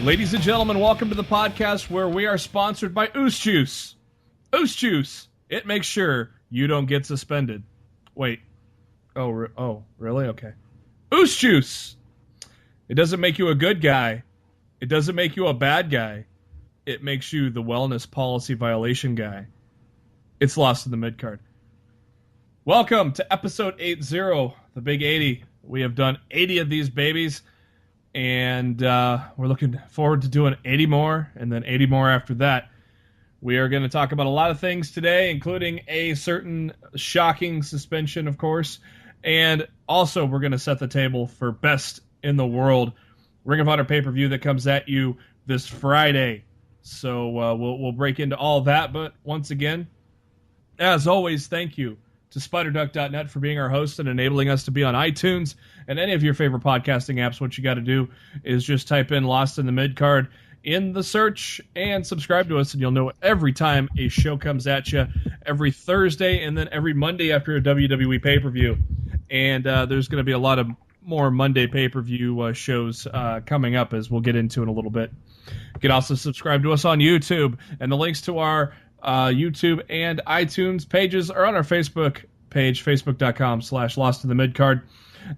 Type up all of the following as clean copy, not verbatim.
Ladies and gentlemen, welcome to the podcast where we are sponsored by Oos Juice. Oos Juice. It makes sure you don't get suspended. Wait. Oh, really? Okay. Oos Juice. It doesn't make you a good guy. It doesn't make you a bad guy. It makes you the wellness policy violation guy. It's lost in the Midcard. Welcome to episode 80, the big 80. We have done 80 of these babies. And we're looking forward to doing 80 more, and then 80 more after that. We are going to talk about a lot of things today, including a certain shocking suspension, of course. And also, we're going to set the table for Best in the World Ring of Honor pay-per-view that comes at you this Friday. So we'll break into all that. But once again, as always, thank you to SpiderDuck.net for being our host and enabling us to be on iTunes and any of your favorite podcasting apps. What you got to do is just type in Lost in the Midcard in the search and subscribe to us, and you'll know every time a show comes at you, every Thursday and then every Monday after a WWE pay-per-view. And there's going to be a lot of more Monday pay-per-view shows coming up, as we'll get into in a little bit. You can also subscribe to us on YouTube, and the links to our YouTube and iTunes pages are on our Facebook page, facebook.com/LostInTheMidcard.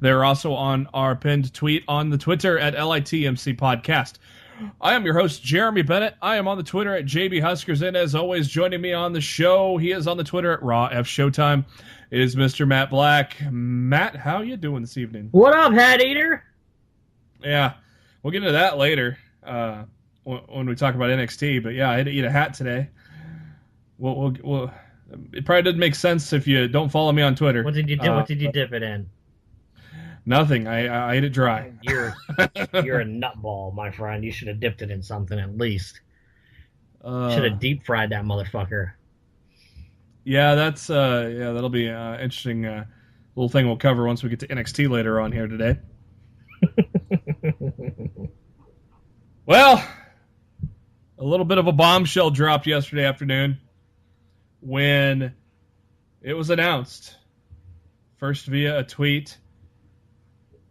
They're also on our pinned tweet on the Twitter at LITMC Podcast. I am your host, Jeremy Bennett. I am on the Twitter at JB Huskers, and as always, joining me on the show, he is on the Twitter at Raw F Showtime, is Mr. Matt Black. Matt, how you doing this evening? What up, Hat Eater? Yeah, we'll get into that later when we talk about NXT, but yeah, I had to eat a hat today. Well, it probably doesn't make sense if you don't follow me on Twitter. What did you do? What did you dip it in? Nothing. I ate it dry. You're a nutball, my friend. You should have dipped it in something at least. Should have deep fried that motherfucker. Yeah, that'll be an interesting little thing we'll cover once we get to NXT later on here today. Well, a little bit of a bombshell dropped yesterday afternoon when it was announced, first via a tweet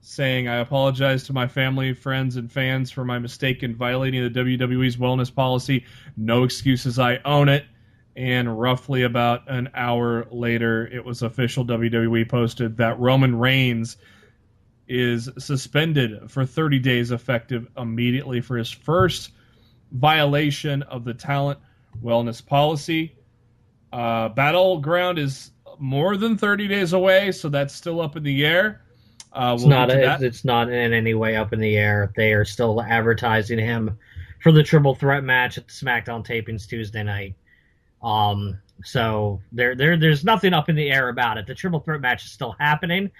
saying, "I apologize to my family, friends, and fans for my mistake in violating the WWE's wellness policy. No excuses, I own it." And roughly about an hour later, it was official. WWE posted that Roman Reigns is suspended for 30 days effective immediately for his first violation of the talent wellness policy. Battleground is more than 30 days away, so that's still up in the air. It's not in any way up in the air. They are still advertising him for the triple threat match at the SmackDown tapings Tuesday night. So there's nothing up in the air about it. The triple threat match is still happening.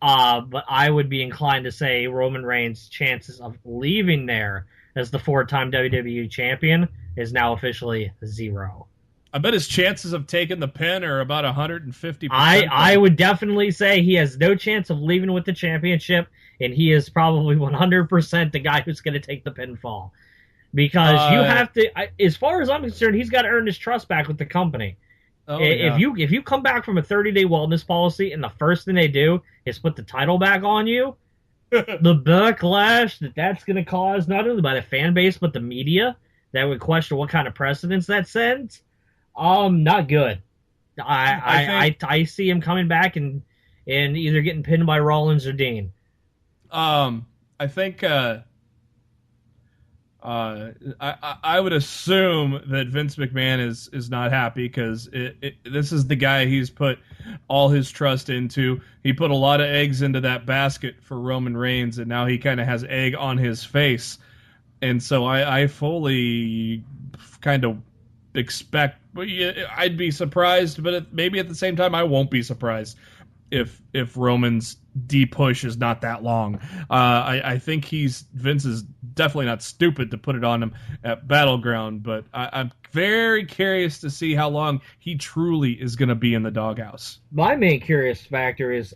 But I would be inclined to say Roman Reigns' chances of leaving there as the four-time WWE champion is now officially 0. I bet his chances of taking the pin are about 150%. I would definitely say he has no chance of leaving with the championship, and he is probably 100% the guy who's going to take the pinfall. Because you have to, as far as I'm concerned, he's got to earn his trust back with the company. If you come back from a 30-day wellness policy and the first thing they do is put the title back on you, the backlash that's going to cause not only by the fan base but the media that would question what kind of precedence that sends, not good. I see him coming back and either getting pinned by Rollins or Dean. I think I would assume that Vince McMahon is not happy because this is the guy he's put all his trust into. He put a lot of eggs into that basket for Roman Reigns, and now he kind of has egg on his face. And so I fully kind of expect, I'd be surprised, but maybe at the same time I won't be surprised if Roman's D push is not that long. I think Vince is definitely not stupid to put it on him at Battleground, but I'm very curious to see how long he truly is going to be in the doghouse. My main curious factor is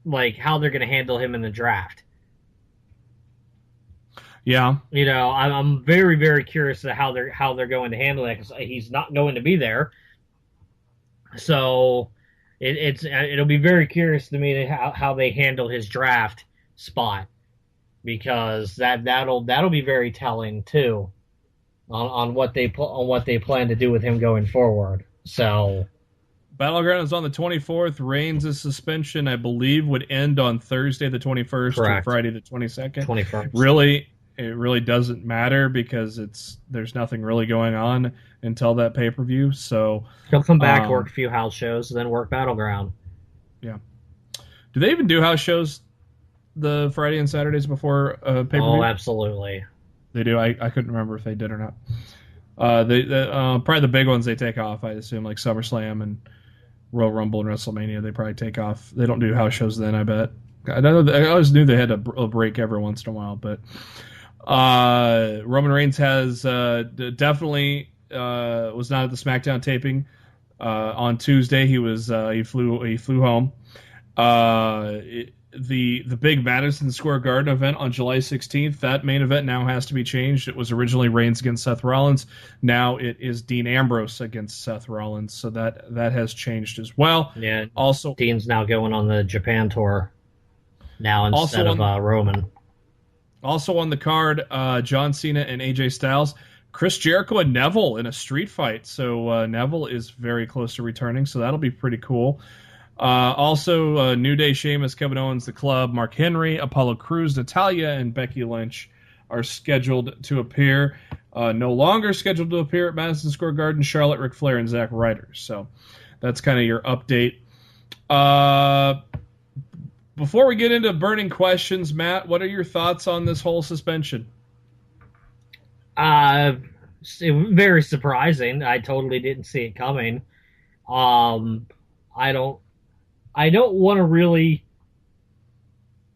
like how they're going to handle him in the draft. Yeah, I'm very, very curious to how they're going to handle that, because he's not going to be there. So it'll be very curious to me how they handle his draft spot, because that'll be very telling too on what they plan to do with him going forward. So Battleground is on the 24th. Reigns' suspension, I believe, would end on Thursday the 21st or Friday the 22nd. 21st. It really doesn't matter because there's nothing really going on until that pay-per-view. So he'll come back, work a few house shows, and then work Battleground. Yeah. Do they even do house shows the Friday and Saturdays before pay-per-view? Oh, absolutely. They do. I couldn't remember if they did or not. They probably the big ones they take off, I assume, like SummerSlam and Royal Rumble and WrestleMania. They probably take off. They don't do house shows then, I bet. I always knew they had a break every once in a while, but Roman Reigns has definitely was not at the SmackDown taping on Tuesday. He flew home. The big Madison Square Garden event on July 16th, that main event now has to be changed. It was originally Reigns against Seth Rollins. Now it is Dean Ambrose against Seth Rollins. So that has changed as well. Yeah. Also, Dean's now going on the Japan tour now instead of Roman. Also on the card, John Cena and AJ Styles, Chris Jericho and Neville in a street fight. So Neville is very close to returning, so that'll be pretty cool. Also, New Day, Sheamus, Kevin Owens, The Club, Mark Henry, Apollo Crews, Natalya, and Becky Lynch are scheduled to appear. No longer scheduled to appear at Madison Square Garden, Charlotte, Ric Flair, and Zack Ryder. So that's kind of your update. Before we get into burning questions, Matt, what are your thoughts on this whole suspension? Very surprising. I totally didn't see it coming. I don't want to really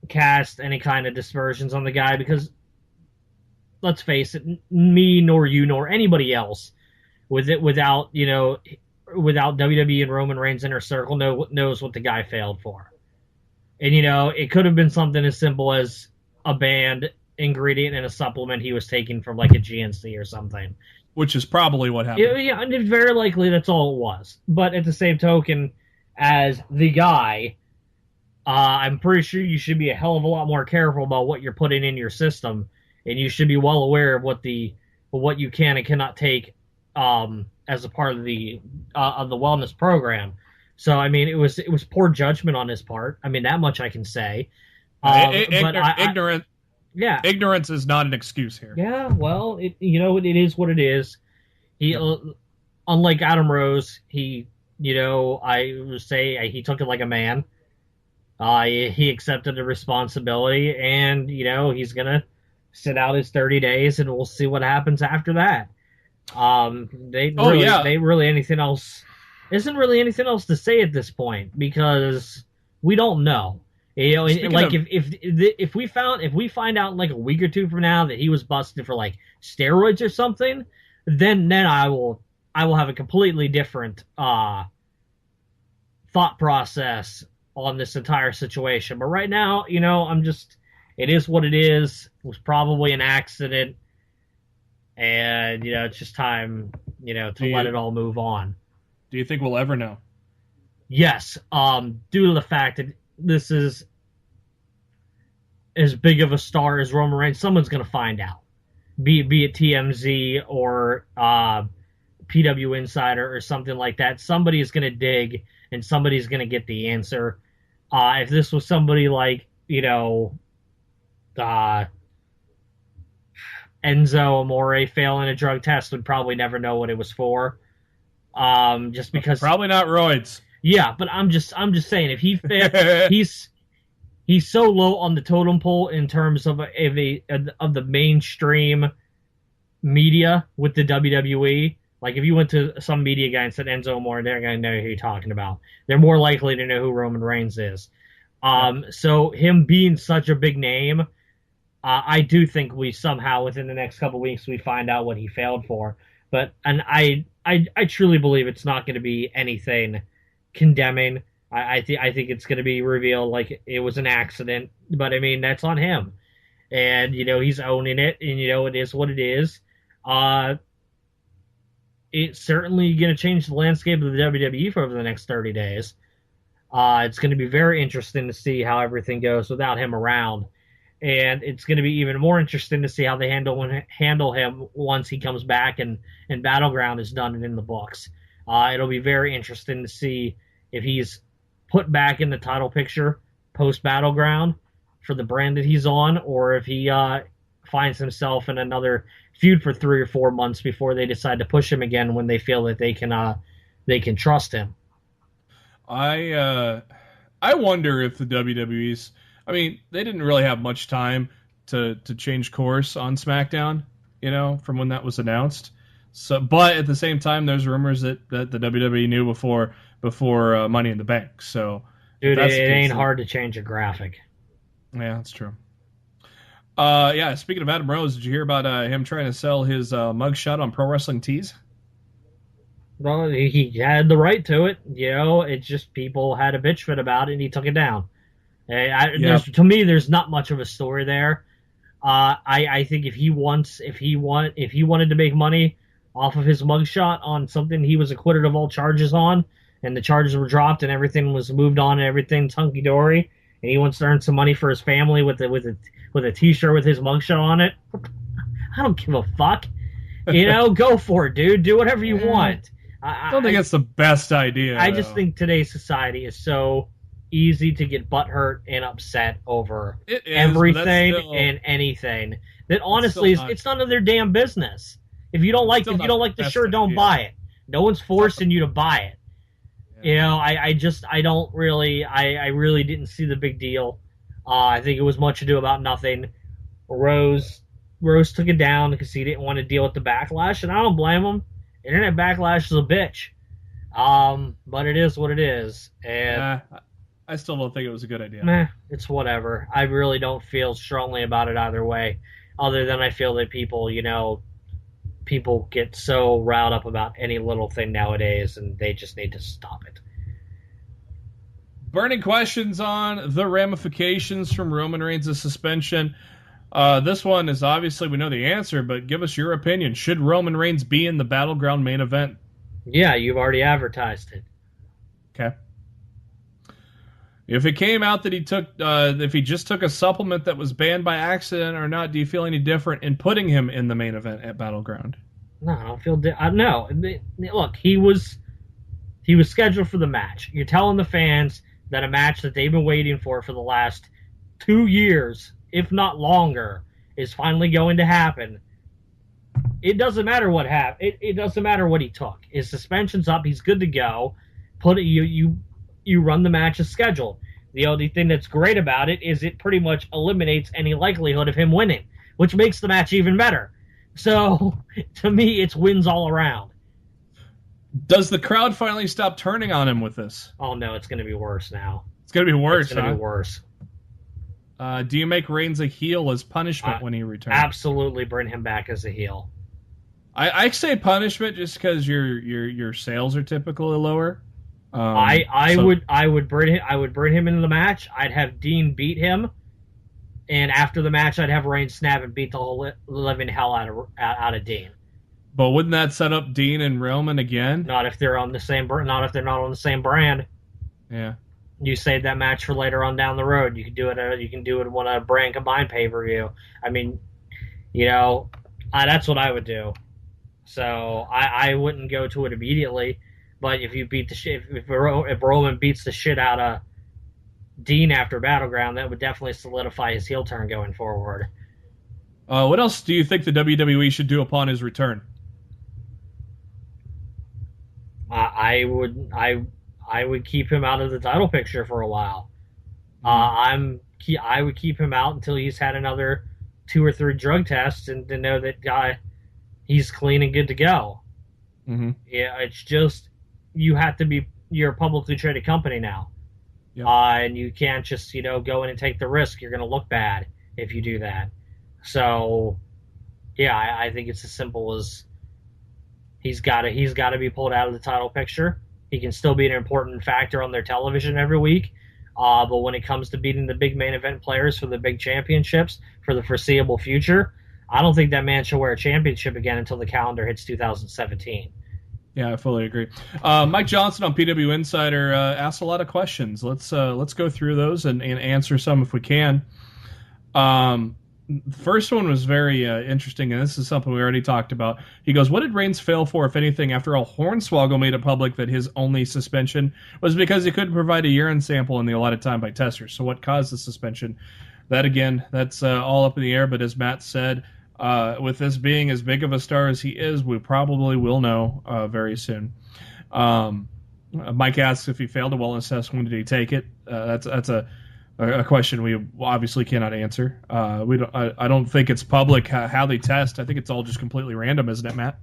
cast any kind of dispersions on the guy because, let's face it, me nor you nor anybody else without WWE and Roman Reigns' inner circle knows what the guy failed for. And, it could have been something as simple as a banned ingredient in a supplement he was taking from like a GNC or something. Which is probably what happened. Yeah, and it's very likely that's all it was. But at the same token, as the guy, I'm pretty sure you should be a hell of a lot more careful about what you're putting in your system, and you should be well aware of what you can and cannot take as a part of the wellness program. So I mean, it was poor judgment on his part. I mean, that much I can say. Ignorant. Yeah, ignorance is not an excuse here. Yeah, well, it is what it is. He, unlike Adam Rose, I would say he took it like a man. He accepted the responsibility, and he's gonna sit out his 30 days, and we'll see what happens after that. Isn't really anything else to say at this point because we don't know. If we find out in like a week or two from now that he was busted for like steroids or something, then I will have a completely different thought process on this entire situation. But right now, it is what it is. It was probably an accident, and it's just time to let it all move on. Do you think we'll ever know? Yes, due to the fact that this is as big of a star as Roman Reigns, someone's going to find out. Be it TMZ or PW Insider or something like that. Somebody is going to dig, and somebody's going to get the answer. If this was somebody like, Enzo Amore failing a drug test, would probably never know what it was for. Just because probably not roids. Yeah, but I'm just saying, if he he's so low on the totem pole in terms of the mainstream media with the WWE Like if you went to some media guy and said Enzo Amore, they're going to know who you're talking about. They're more likely to know who Roman Reigns is. So him being such a big name, I do think we somehow within the next couple weeks we find out what he failed for. And I truly believe it's not going to be anything condemning. I think it's going to be revealed like it was an accident. But I mean that's on him, and he's owning it, and it is what it is. It's certainly going to change the landscape of the WWE for over the next 30 days. It's going to be very interesting to see how everything goes without him around. And it's going to be even more interesting to see how they handle him once he comes back and Battleground is done and in the books. It'll be very interesting to see if he's put back in the title picture post-Battleground for the brand that he's on, or if he finds himself in another feud for 3 or 4 months before they decide to push him again when they feel that they can trust him. I wonder if the WWE's. I mean, they didn't really have much time to change course on SmackDown, from when that was announced. So, but at the same time, there's rumors that the WWE knew before Money in the Bank. So, dude, it ain't hard to change a graphic. Yeah, that's true. Speaking of Adam Rose, did you hear about him trying to sell his mugshot on Pro Wrestling Tees? Well, he had the right to it. It's just people had a bitch fit about it, and he took it down. To me, there's not much of a story there. I think if he wanted to make money off of his mugshot on something he was acquitted of all charges on, and the charges were dropped and everything was moved on and everything's hunky dory, and he wants to earn some money for his family with a T-shirt with his mugshot on it, I don't give a fuck. Go for it, dude. Do whatever you want. I don't think that's the best idea. I just think today's society is so easy to get butthurt and upset over everything and anything that honestly it's none of their damn business. If you don't like the shirt, don't buy it. No one's forcing you to buy it. Yeah. I really didn't see the big deal. I think it was much ado about nothing. Rose took it down because he didn't want to deal with the backlash, and I don't blame him. Internet backlash is a bitch. But it is what it is. And I still don't think it was a good idea. It's whatever. I really don't feel strongly about it either way, other than I feel that people get so riled up about any little thing nowadays, and they just need to stop it. Burning questions on the ramifications from Roman Reigns' suspension. This one is obviously, we know the answer, but give us your opinion. Should Roman Reigns be in the Battleground main event? Yeah, you've already advertised it. Okay. If it came out that if he just took a supplement that was banned by accident or not, do you feel any different in putting him in the main event at Battleground? No, I don't feel. No, look, he was scheduled for the match. You're telling the fans that a match that they've been waiting for the last 2 years, if not longer, is finally going to happen. It doesn't matter what happened. It doesn't matter what he took. His suspension's up. He's good to go. You run the match as scheduled. The only thing that's great about it is it pretty much eliminates any likelihood of him winning, which makes the match even better. So, to me, it's wins all around. Does the crowd finally stop turning on him with this? Oh, no, it's going to be worse now. It's going to be worse, It's going to be worse. Do you make Reigns a heel as punishment when he returns? Absolutely bring him back as a heel. I say punishment just because your sales are typically lower. I would bring him into the match. I'd have Dean beat him, and after the match, I'd have Reigns snap and beat the whole living hell out of Dean. But wouldn't that set up Dean and Roman again? Not if they're on the same. Not if they're not on the same brand. Yeah. You save that match for later on down the road. You can do it. You can do it on a brand combined pay-per-view. I mean, that's what I would do. So I wouldn't go to it immediately. But if you beat the shit, if Roman beats the shit out of Dean after Battleground, that would definitely solidify his heel turn going forward. What else do you think the WWE should do upon his return? I would keep him out of the title picture for a while. I would keep him out until he's had another 2 or 3 drug tests and to know that he's clean and good to go. Mm-hmm. Yeah, it's just you're a publicly traded company now. Yep. And you can't just, go in and take the risk. You're going to look bad if you do that. So, yeah, I think it's as simple as he's got to be pulled out of the title picture. He can still be an important factor on their television every week. But when it comes to beating the big main event players for the big championships for the foreseeable future, I don't think that man should wear a championship again until the calendar hits 2017. Yeah, I fully agree. Mike Johnson on PW Insider asked a lot of questions. Let's go through those and answer some if we can. The first one was very interesting, and this is something we already talked about. He goes, what did Reigns fail for, if anything, after all Hornswoggle made it public that his only suspension was because he couldn't provide a urine sample in the allotted time by testers? So what caused the suspension? That, again, that's all up in the air, but as Matt said, with this being as big of a star as he is, we probably will know very soon. Mike asks if he failed a wellness test, when did he take it? That's a question we obviously cannot answer. I don't think it's public how they test. I think it's all just completely random, isn't it, Matt?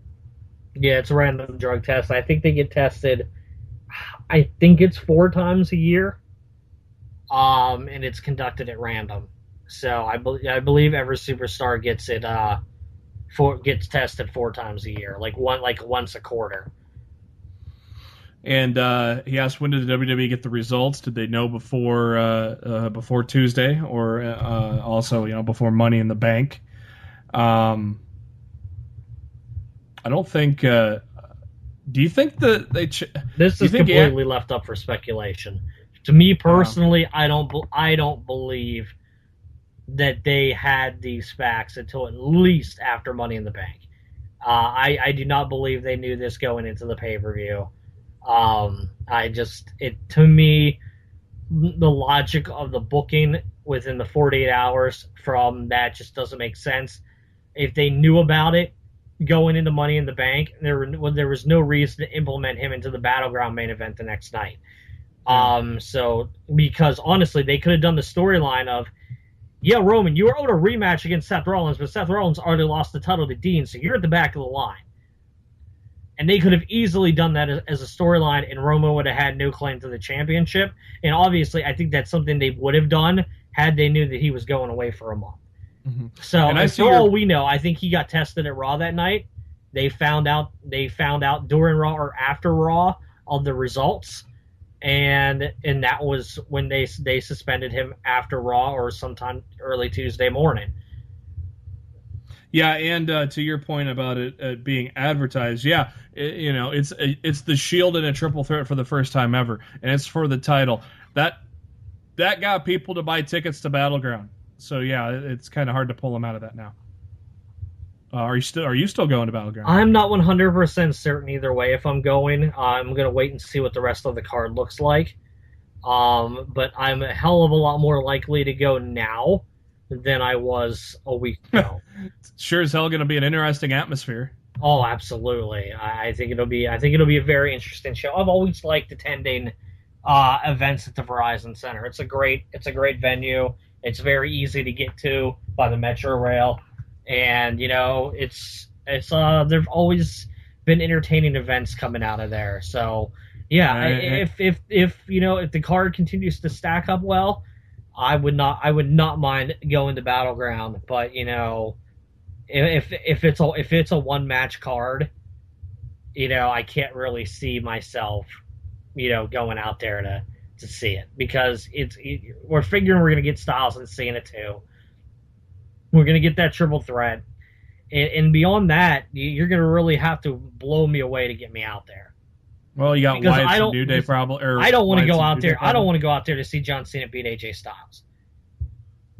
Yeah, it's a random drug test. I think they get tested. I think it's 4 times a year, and it's conducted at random. So I believe every superstar gets it gets tested 4 times a year, like once a quarter. And he asked, when did the WWE get the results? Did they know before Tuesday, or also before Money in the Bank? I don't think. Do you think that they? This is completely left up for speculation. To me personally, I don't believe that they had these facts until at least after Money in the Bank. I do not believe they knew this going into the pay-per-view. To me, the logic of the booking within the 48 hours from that just doesn't make sense. If they knew about it going into Money in the Bank, there was no reason to implement him into the Battleground main event the next night. So because honestly, they could have done the storyline of, yeah, Roman, you were owed a rematch against Seth Rollins, but Seth Rollins already lost the title to Dean, so you're at the back of the line. And they could have easily done that as a storyline, and Roman would have had no claim to the championship. And obviously, I think that's something they would have done had they knew that he was going away for a month. Mm-hmm. So, for all we know, I think he got tested at Raw that night. They found out during Raw or after Raw of the results, and that was when they suspended him after Raw or sometime early Tuesday morning. Yeah, and to your point about it being advertised, yeah, it's the Shield in a triple threat for the first time ever, and it's for the title. That got people to buy tickets to Battleground. So yeah, it's kind of hard to pull them out of that now. Are you still going to Battleground? I'm not 100% certain either way if I'm going. I'm going to wait and see what the rest of the card looks like. But I'm a hell of a lot more likely to go now than I was a week ago. Sure as hell going to be an interesting atmosphere. Oh, absolutely. I think it'll be a very interesting show. I've always liked attending events at the Verizon Center. It's a great venue. It's very easy to get to by the Metro Rail, and it's there've always been entertaining events coming out of there. So yeah, if the card continues to stack up well, I would not mind going to Battleground. But if it's a one match card, I can't really see myself going out there to see it, because we're figuring we're gonna get Styles and Cena too. We're gonna get that triple threat, and beyond that, you're gonna really have to blow me away to get me out there. Well, you got Wyatt and New Day probably. I don't want to go out there. I don't want to go out there to see John Cena beat AJ Styles.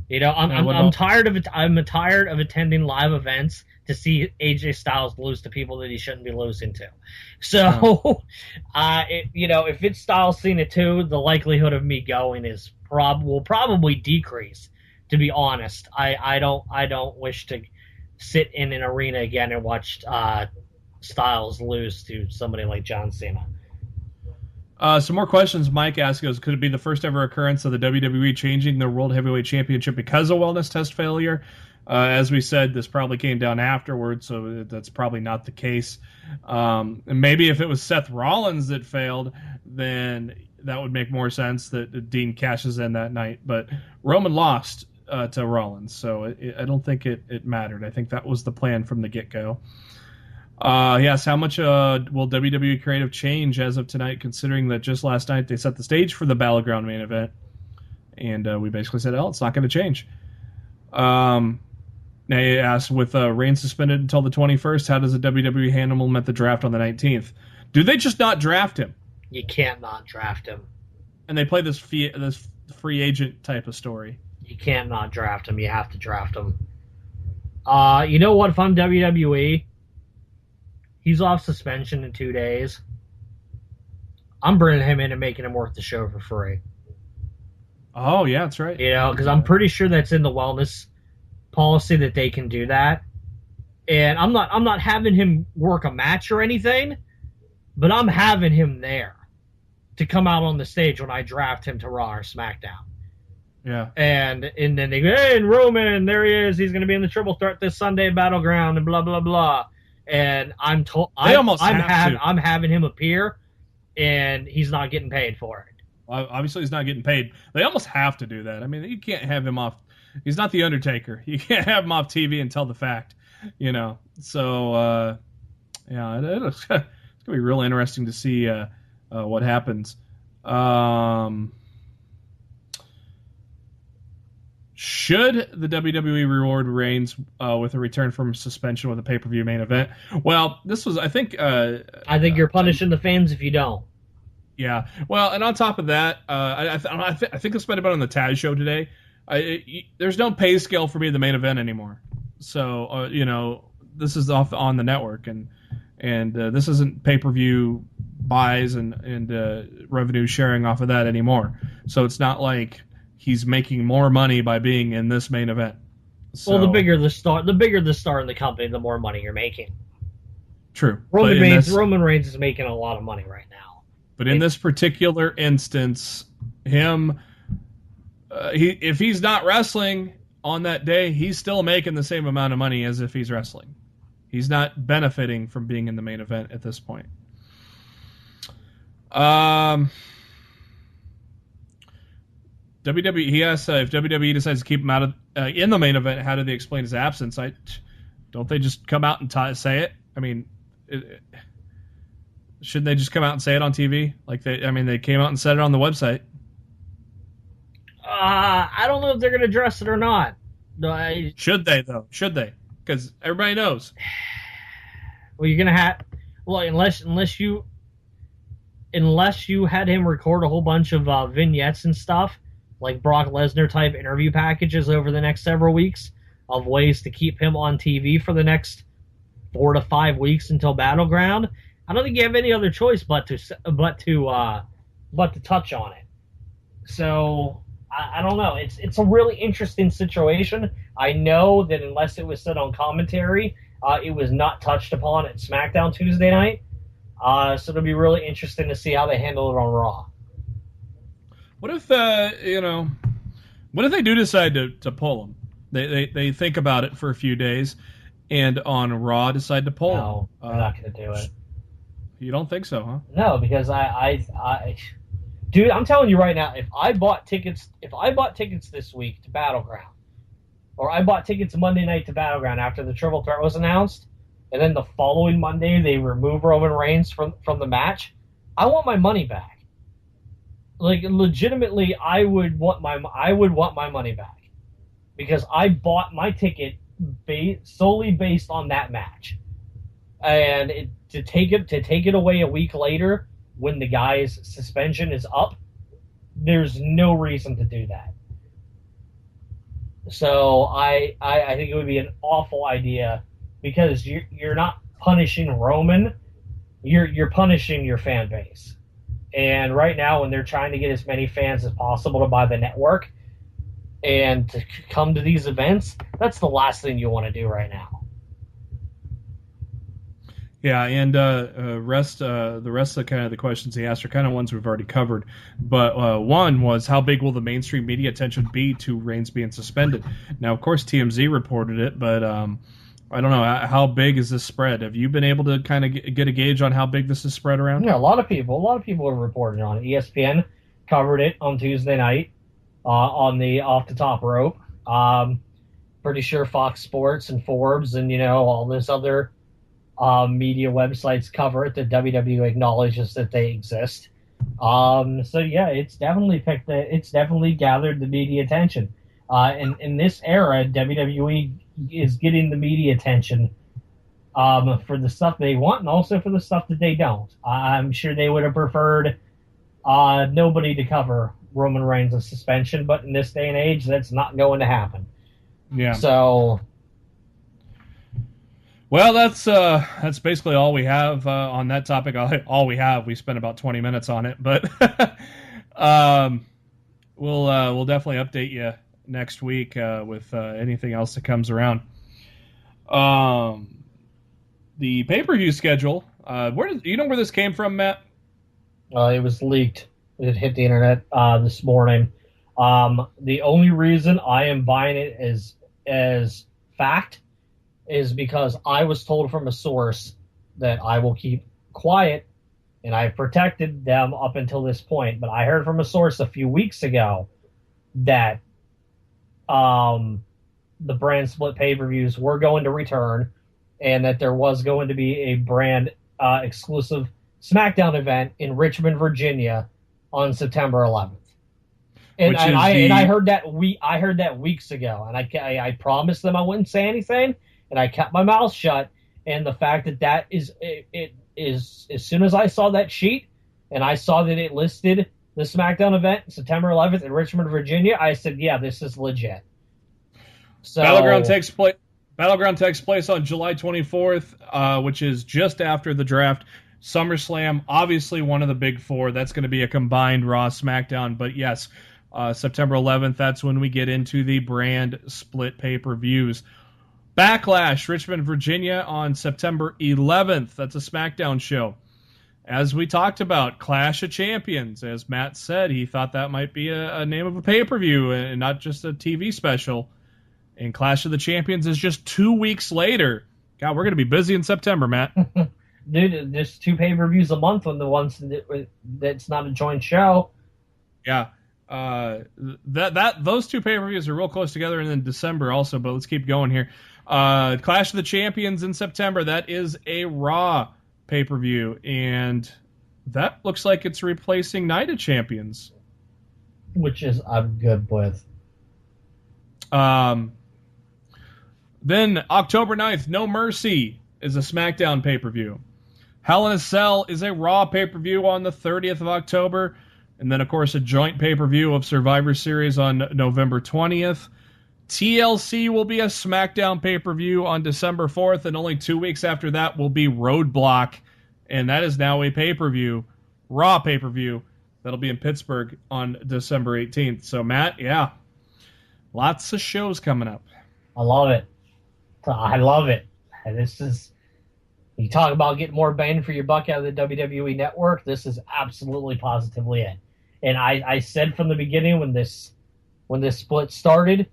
I'm tired of it. I'm tired of attending live events to see AJ Styles lose to people that he shouldn't be losing to. So, if it's Styles Cena too, the likelihood of me going will probably decrease. To be honest, I don't wish to sit in an arena again and watch Styles lose to somebody like John Cena. Some more questions. Mike asks, could it be the first ever occurrence of the WWE changing their World Heavyweight Championship because of wellness test failure? As we said, this probably came down afterwards, so that's probably not the case. And maybe if it was Seth Rollins that failed, then that would make more sense that Dean cashes in that night. But Roman lost to Rollins, so I don't think it mattered. I think that was the plan from the get-go. Yes, how much will WWE Creative change as of tonight, considering that just last night they set the stage for the Battleground main event? And we basically said, it's not going to change. Now you asked, with Reigns suspended until the 21st, how does the WWE handle him at the draft on the 19th? Do they just not draft him? You can't not draft him. And they play this free agent type of story. You can't not draft him. You have to draft him. You know what? If I'm WWE, he's off suspension in 2 days. I'm bringing him in and making him work the show for free. Oh, yeah, that's right. You know, because I'm pretty sure that's in the wellness policy that they can do that. And I'm not having him work a match or anything, but I'm having him there to come out on the stage when I draft him to Raw or SmackDown. Yeah. And then they go, hey, and Roman, there he is. He's going to be in the triple threat this Sunday Battleground and blah, blah, blah. And I'm having him appear, and he's not getting paid for it. Well, obviously, he's not getting paid. They almost have to do that. I mean, you can't have him off. He's not the Undertaker. You can't have him off TV and tell the fact, you know. So, it's going to be real interesting to see what happens. Should the WWE reward Reigns with a return from suspension with a pay-per-view main event? Well, this was, I think you're punishing the fans if you don't. Yeah. Well, and on top of that, I think I spent about on the Taz show today. There's no pay scale for me in the main event anymore. So, this is off on the network, and this isn't pay-per-view buys and revenue sharing off of that anymore. So it's not like he's making more money by being in this main event. So, well, the bigger the star in the company, the more money you're making. True. Roman Reigns is making a lot of money right now. But in this particular instance, if he's not wrestling on that day, he's still making the same amount of money as if he's wrestling. He's not benefiting from being in the main event at this point. WWE, he asks if WWE decides to keep him out of in the main event, how do they explain his absence? Don't they just come out and say it? I mean, shouldn't they just come out and say it on TV? They came out and said it on the website. I don't know if they're going to address it or not. Should they, though? Should they? Because everybody knows. Well, you're going to have... Well, unless you had him record a whole bunch of vignettes and stuff, like Brock Lesnar type interview packages over the next several weeks of ways to keep him on TV for the next 4 to 5 weeks until Battleground, I don't think you have any other choice but to touch on it. So I don't know. It's a really interesting situation. I know that unless it was said on commentary, it was not touched upon at SmackDown Tuesday night. So it'll be really interesting to see how they handle it on Raw. What if what if they do decide to pull him? They think about it for a few days, and on Raw decide to pull him. No, they're not going to do it. You don't think so, huh? No, because dude, I'm telling you right now, if I bought tickets this week to Battleground, or I bought tickets Monday night to Battleground after the triple threat was announced, and then the following Monday they remove Roman Reigns from the match, I want my money back. Like, legitimately, I would want my money back, because I bought my ticket solely based on that match, and to take it away a week later when the guy's suspension is up, there's no reason to do that. So I think it would be an awful idea, because you're not punishing Roman, you're punishing your fan base. And right now, when they're trying to get as many fans as possible to buy the network and to come to these events, that's the last thing you want to do right now. Yeah, and the rest of kind of the questions he asked are kind of ones we've already covered. But one was, how big will the mainstream media attention be to Reigns being suspended? Now, of course, TMZ reported it, but I don't know, how big is this spread? Have you been able to kind of get a gauge on how big this is spread around? Yeah, a lot of people have reported on it. ESPN covered it on Tuesday night on the Off the Top Rope. Pretty sure Fox Sports and Forbes and all this other media websites cover it. That WWE acknowledges that they exist. So yeah, it's definitely gathered the media attention. In this era, WWE is getting the media attention for the stuff they want and also for the stuff that they don't. I'm sure they would have preferred nobody to cover Roman Reigns' suspension, but in this day and age, that's not going to happen. Yeah. So, well, that's basically all we have on that topic. All we have. We spent about 20 minutes on it, but we'll definitely update you next week with anything else that comes around. The pay-per-view schedule. Where this came from, Matt? It was leaked. It hit the internet this morning. The only reason I am buying it as fact is because I was told from a source that I will keep quiet, and I've protected them up until this point. But I heard from a source a few weeks ago that the brand split pay-per-views were going to return, and that there was going to be a brand exclusive SmackDown event in Richmond, Virginia, on September 11th. And I heard that weeks ago, and I promised them I wouldn't say anything, and I kept my mouth shut. And the fact that is as soon as I saw that sheet and I saw that it listed the SmackDown event September 11th in Richmond, Virginia, I said, yeah, this is legit. So Battleground takes place on July 24th, which is just after the draft. SummerSlam, obviously one of the big four. That's going to be a combined Raw SmackDown. But yes, September 11th, that's when we get into the brand split pay-per-views. Backlash, Richmond, Virginia on September 11th. That's a SmackDown show. As we talked about, Clash of Champions. As Matt said, he thought that might be a name of a pay-per-view and not just a TV special. And Clash of the Champions is just 2 weeks later. God, we're going to be busy in September, Matt. Dude, there's 2 pay-per-views a month on the ones that's not a joint show. Yeah. Those 2 pay-per-views are real close together, and then December also, but let's keep going here. Clash of the Champions in September, that is a Raw pay-per-view, and that looks like it's replacing Night of Champions. Which is I'm good with. Then October 9th, No Mercy is a SmackDown pay-per-view. Hell in a Cell is a Raw pay-per-view on the 30th of October. And then, of course, a joint pay-per-view of Survivor Series on November 20th. TLC will be a SmackDown pay-per-view on December 4th, and only 2 weeks after that will be Roadblock, and that is now a pay-per-view, Raw pay-per-view, that'll be in Pittsburgh on December 18th. So, Matt, yeah, lots of shows coming up. I love it. This is, you talk about getting more bang for your buck out of the WWE Network, this is absolutely positively it. And I said from the beginning when this split started,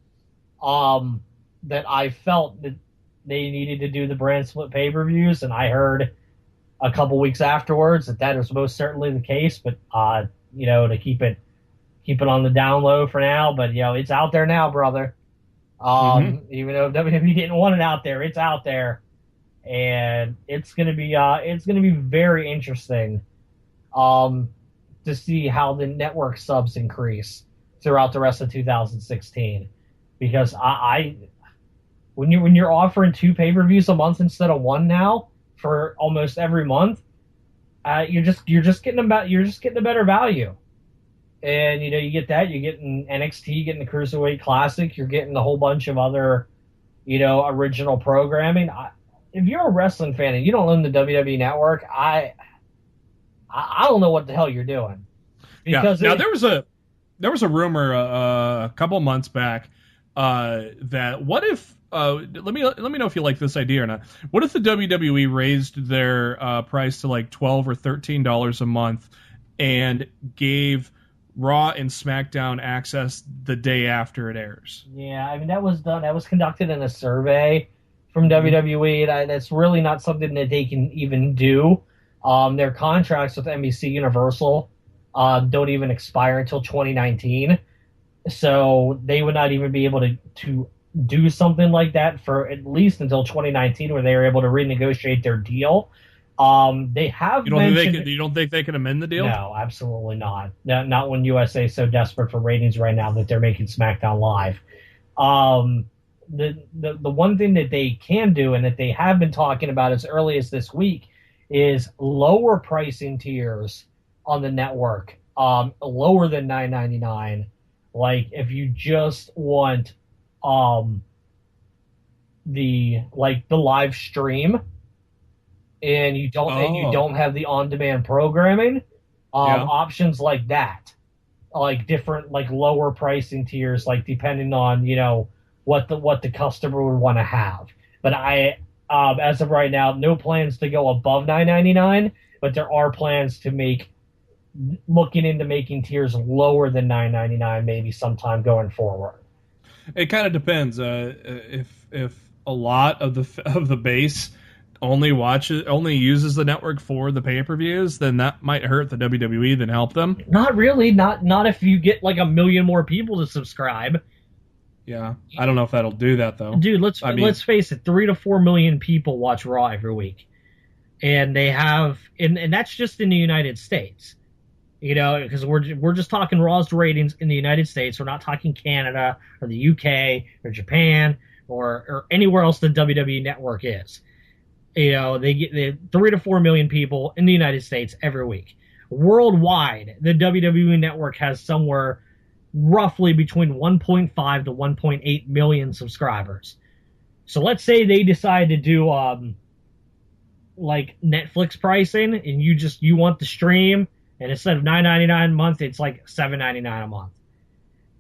that I felt that they needed to do the brand split pay-per-views, and I heard a couple weeks afterwards that is most certainly the case, but to keep it on the down low for now, but it's out there now, brother. Even though WWE didn't want it out there, it's out there, and it's gonna be very interesting to see how the network subs increase throughout the rest of 2016. Because when you're offering 2 pay-per-views a month instead of 1 now for almost every month, you're just getting a better value. And you get that, you're getting NXT, you're getting the Cruiserweight Classic, you're getting a whole bunch of other original programming. If you're a wrestling fan and you don't own the WWE Network, I don't know what the hell you're doing. Because now there was a rumor a couple months back that what if let me know if you like this idea or not. What if the WWE raised their price to like $12 or $13 a month and gave Raw and SmackDown access the day after it airs? Yeah, I mean that was done. That was conducted in a survey from WWE. That's really not something that they can even do. Their contracts with NBC Universal don't even expire until 2019, so they would not even be able to do something like that for at least until 2019, where they were able to renegotiate their deal. They have mentioned. You don't think they can amend the deal? No, absolutely not. Not when USA is so desperate for ratings right now that they're making SmackDown Live. The one thing that they can do, and that they have been talking about as early as this week, is lower pricing tiers on the network, lower than $9.99. Like if you just want the live stream, and you don't have the on-demand programming, options like that, like different, like lower pricing tiers, like depending on what the customer would want to have. But I as of right now, no plans to go above $9.99, but there are plans to looking into making tiers lower than $9.99 maybe sometime going forward. It kind of depends. If a lot of the base only uses the network for the pay-per-views, then that might hurt the WWE than help them. Not really. Not if you get like 1 million more people to subscribe. Yeah, I don't know if that'll do that though. Dude, let's face it. 3 to 4 million people watch Raw every week, and they have, and that's just in the United States. Because we're just talking Raw's ratings in the United States. We're not talking Canada or the UK or Japan or anywhere else the WWE network is. They get 3 to 4 million people in the United States every week. Worldwide, the WWE network has somewhere roughly between 1.5 to 1.8 million subscribers. So let's say they decide to do like Netflix pricing, and you want the stream, and instead of $9.99 a month, it's like $7.99 a month.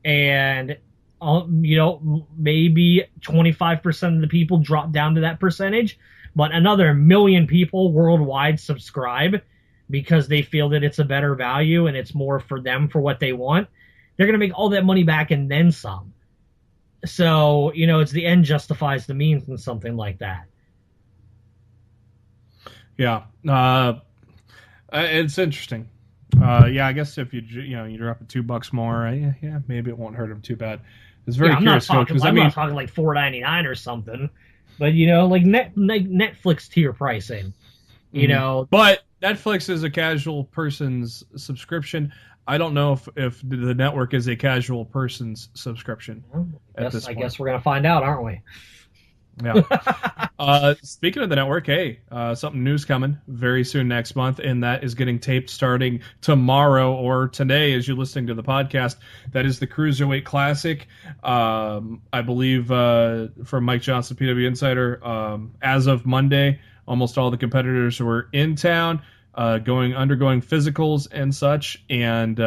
And maybe 25% of the people drop down to that percentage, but another 1 million people worldwide subscribe because they feel that it's a better value and it's more for them for what they want. They're going to make all that money back and then some. So, it's the end justifies the means and something like that. Yeah. It's interesting. I guess if you drop it $2 more, maybe it won't hurt them too bad. It's very curious. I'm not talking like $4.99 or something, but like Netflix tier pricing, But Netflix is a casual person's subscription. I don't know if the network is a casual person's subscription. I guess we're gonna find out, aren't we? Yeah. Speaking of the network, something new's coming very soon next month, and that is getting taped starting tomorrow or today as you're listening to the podcast. That is the Cruiserweight Classic. I believe from Mike Johnson, PW Insider, as of Monday, almost all the competitors were in town, undergoing physicals and such, and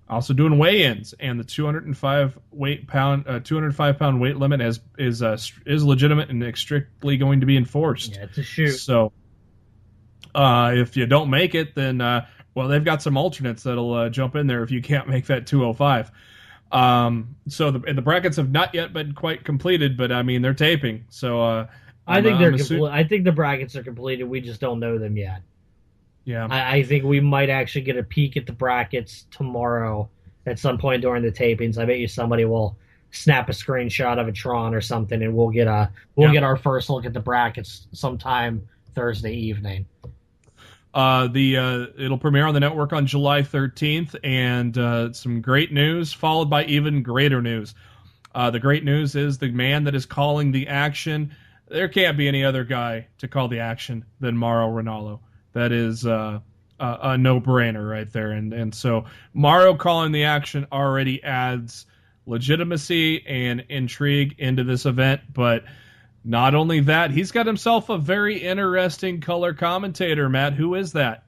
also doing weigh-ins, and the 205 pound weight limit is legitimate and strictly going to be enforced. Yeah, it's a shoot. So, if you don't make it, then they've got some alternates that'll jump in there if you can't make that 205. So the brackets have not yet been quite completed, but I mean they're taping. So I think the brackets are completed. We just don't know them yet. Yeah, I think we might actually get a peek at the brackets tomorrow at some point during the tapings. I bet you somebody will snap a screenshot of a Tron or something, and we'll get our first look at the brackets sometime Thursday evening. It'll premiere on the network on July 13th, and some great news followed by even greater news. The great news is the man that is calling the action. There can't be any other guy to call the action than Mauro Ranallo. That is a no-brainer right there. And so Mauro calling the action already adds legitimacy and intrigue into this event. But not only that, he's got himself a very interesting color commentator, Matt. Who is that?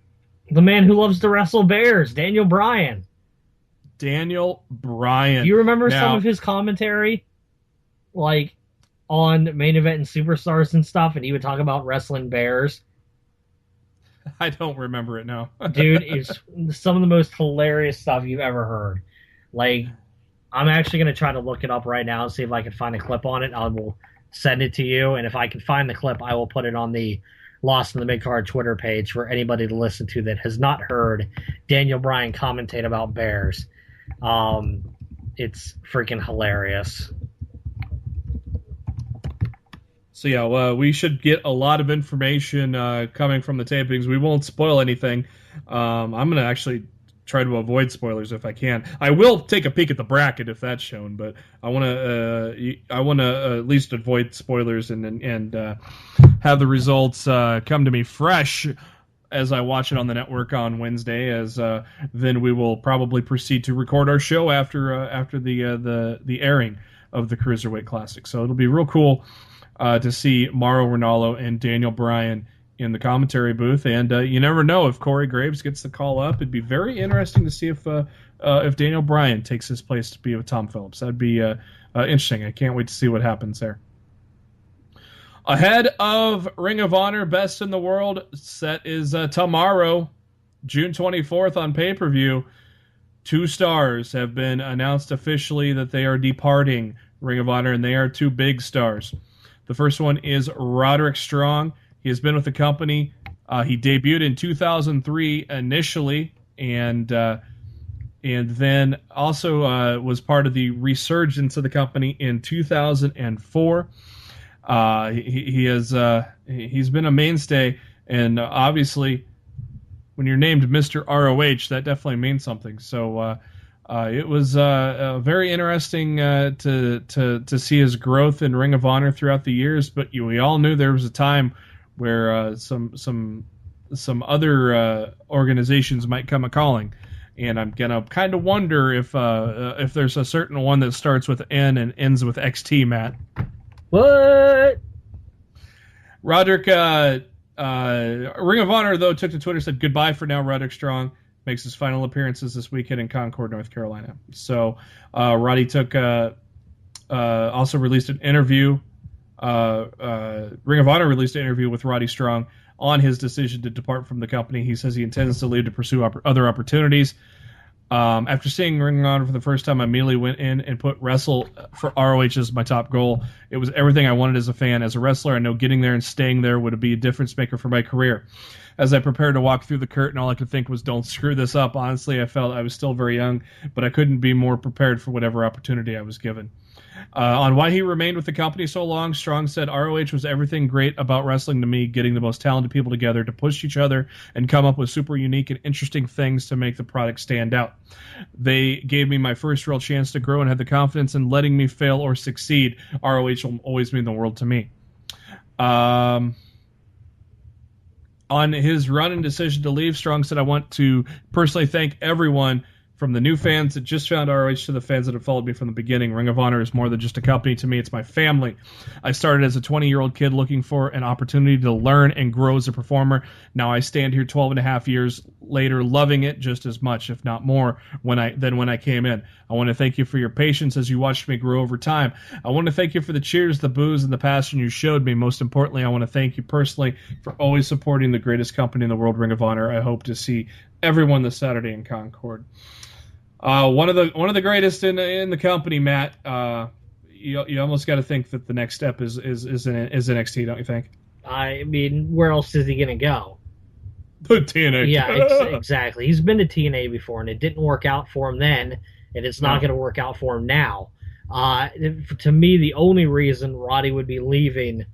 The man who loves to wrestle bears, Daniel Bryan. Daniel Bryan. Do you remember some of his commentary? like on Main Event and Superstars and stuff, and he would talk about wrestling bears. I don't remember it now. Dude, it's some of the most hilarious stuff you've ever heard. Like, I'm actually going to try to look it up right now and see if I can find a clip on it. I will send it to you, and if I can find the clip, I will put it on the Lost in the Midcard Twitter page for anybody to listen to that has not heard Daniel Bryan commentate about bears. It's freaking hilarious. So yeah, we should get a lot of information coming from the tapings. We won't spoil anything. I'm going to actually try to avoid spoilers if I can. I will take a peek at the bracket if that's shown, but I want to at least avoid spoilers and have the results come to me fresh as I watch it on the network on Wednesday. As then we will probably proceed to record our show after the airing of the Cruiserweight Classic. So it'll be real cool to see Mauro Ranallo and Daniel Bryan in the commentary booth, and you never know if Corey Graves gets the call up. It'd be very interesting to see if Daniel Bryan takes his place to be with Tom Phillips. That'd be interesting. I can't wait to see what happens there. Ahead of Ring of Honor Best in the World set is tomorrow, June 24th on pay-per-view. 2 stars have been announced officially that they are departing Ring of Honor, and they are 2 big stars. The first one is Roderick Strong. He has been with the company. He debuted in 2003 initially, and then also was part of the resurgence of the company in 2004. He's been a mainstay, and obviously, when you're named Mr. ROH, that definitely means something. So it was very interesting to see his growth in Ring of Honor throughout the years. But we all knew there was a time where some other organizations might come a calling, and I'm gonna kind of wonder if there's a certain one that starts with N and ends with XT, Matt. What? Roderick, Ring of Honor though took to Twitter, said goodbye for now. Roderick Strong makes his final appearances this weekend in Concord, North Carolina. So Roddy took also released an interview. Ring of Honor released an interview with Roddy Strong on his decision to depart from the company. He says he intends to leave to pursue other opportunities. After seeing Ring of Honor for the first time, I immediately went in and put wrestle for ROH as my top goal. It was everything I wanted as a fan. As a wrestler, I know getting there and staying there would be a difference maker for my career. As I prepared to walk through the curtain, all I could think was, don't screw this up. Honestly, I felt I was still very young, but I couldn't be more prepared for whatever opportunity I was given. On why he remained with the company so long, Strong said, ROH was everything great about wrestling to me, getting the most talented people together to push each other and come up with super unique and interesting things to make the product stand out. They gave me my first real chance to grow and had the confidence in letting me fail or succeed. ROH will always mean the world to me. On his run and decision to leave, Strong said, I want to personally thank everyone, from the new fans that just found ROH to the fans that have followed me from the beginning. Ring of Honor is more than just a company to me. It's my family. I started as a 20-year-old kid looking for an opportunity to learn and grow as a performer. Now I stand here 12 and a half years later loving it just as much, if not more, than when I came in. I want to thank you for your patience as you watched me grow over time. I want to thank you for the cheers, the boos, and the passion you showed me. Most importantly, I want to thank you personally for always supporting the greatest company in the world, Ring of Honor. I hope to see everyone this Saturday in Concord. One of the greatest in the company, Matt. You almost got to think that the next step is NXT, don't you think? I mean, where else is he gonna go? The TNA. Yeah, exactly. He's been to TNA before, and it didn't work out for him then, and it's not going to work out for him now. To me, the only reason Roddy would be leaving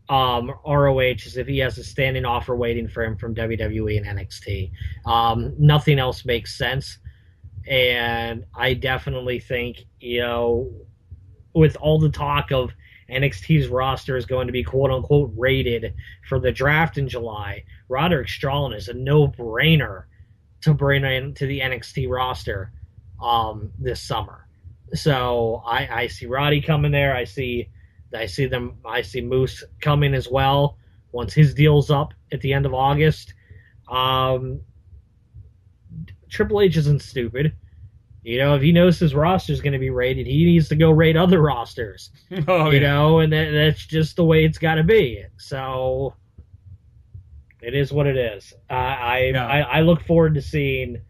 ROH is if he has a standing offer waiting for him from WWE and NXT. Nothing else makes sense. And I definitely think, with all the talk of NXT's roster is going to be quote-unquote rated for the draft in July, Roderick Strong is a no-brainer to bring into the NXT roster this summer. So I see Roddy coming there. I see Moose coming as well once his deal's up at the end of August. Triple H isn't stupid. If he knows his roster is going to be rated, he needs to go rate other rosters. Oh, And that's just the way it's got to be. So it is what it is. I look forward to seeing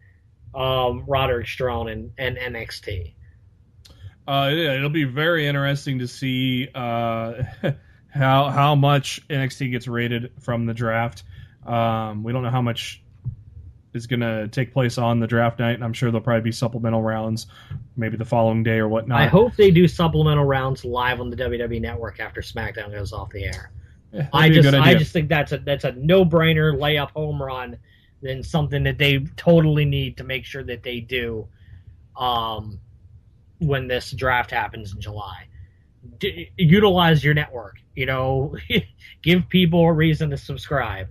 Roderick Strong and NXT. It'll be very interesting to see how much NXT gets rated from the draft. We don't know how much is going to take place on the draft night, and I'm sure there'll probably be supplemental rounds maybe the following day or whatnot. I hope they do supplemental rounds live on the WWE Network after SmackDown goes off the air. Yeah, I just think that's a no-brainer layup home run than something that they totally need to make sure that they do when this draft happens in July. Utilize your network, give people a reason to subscribe.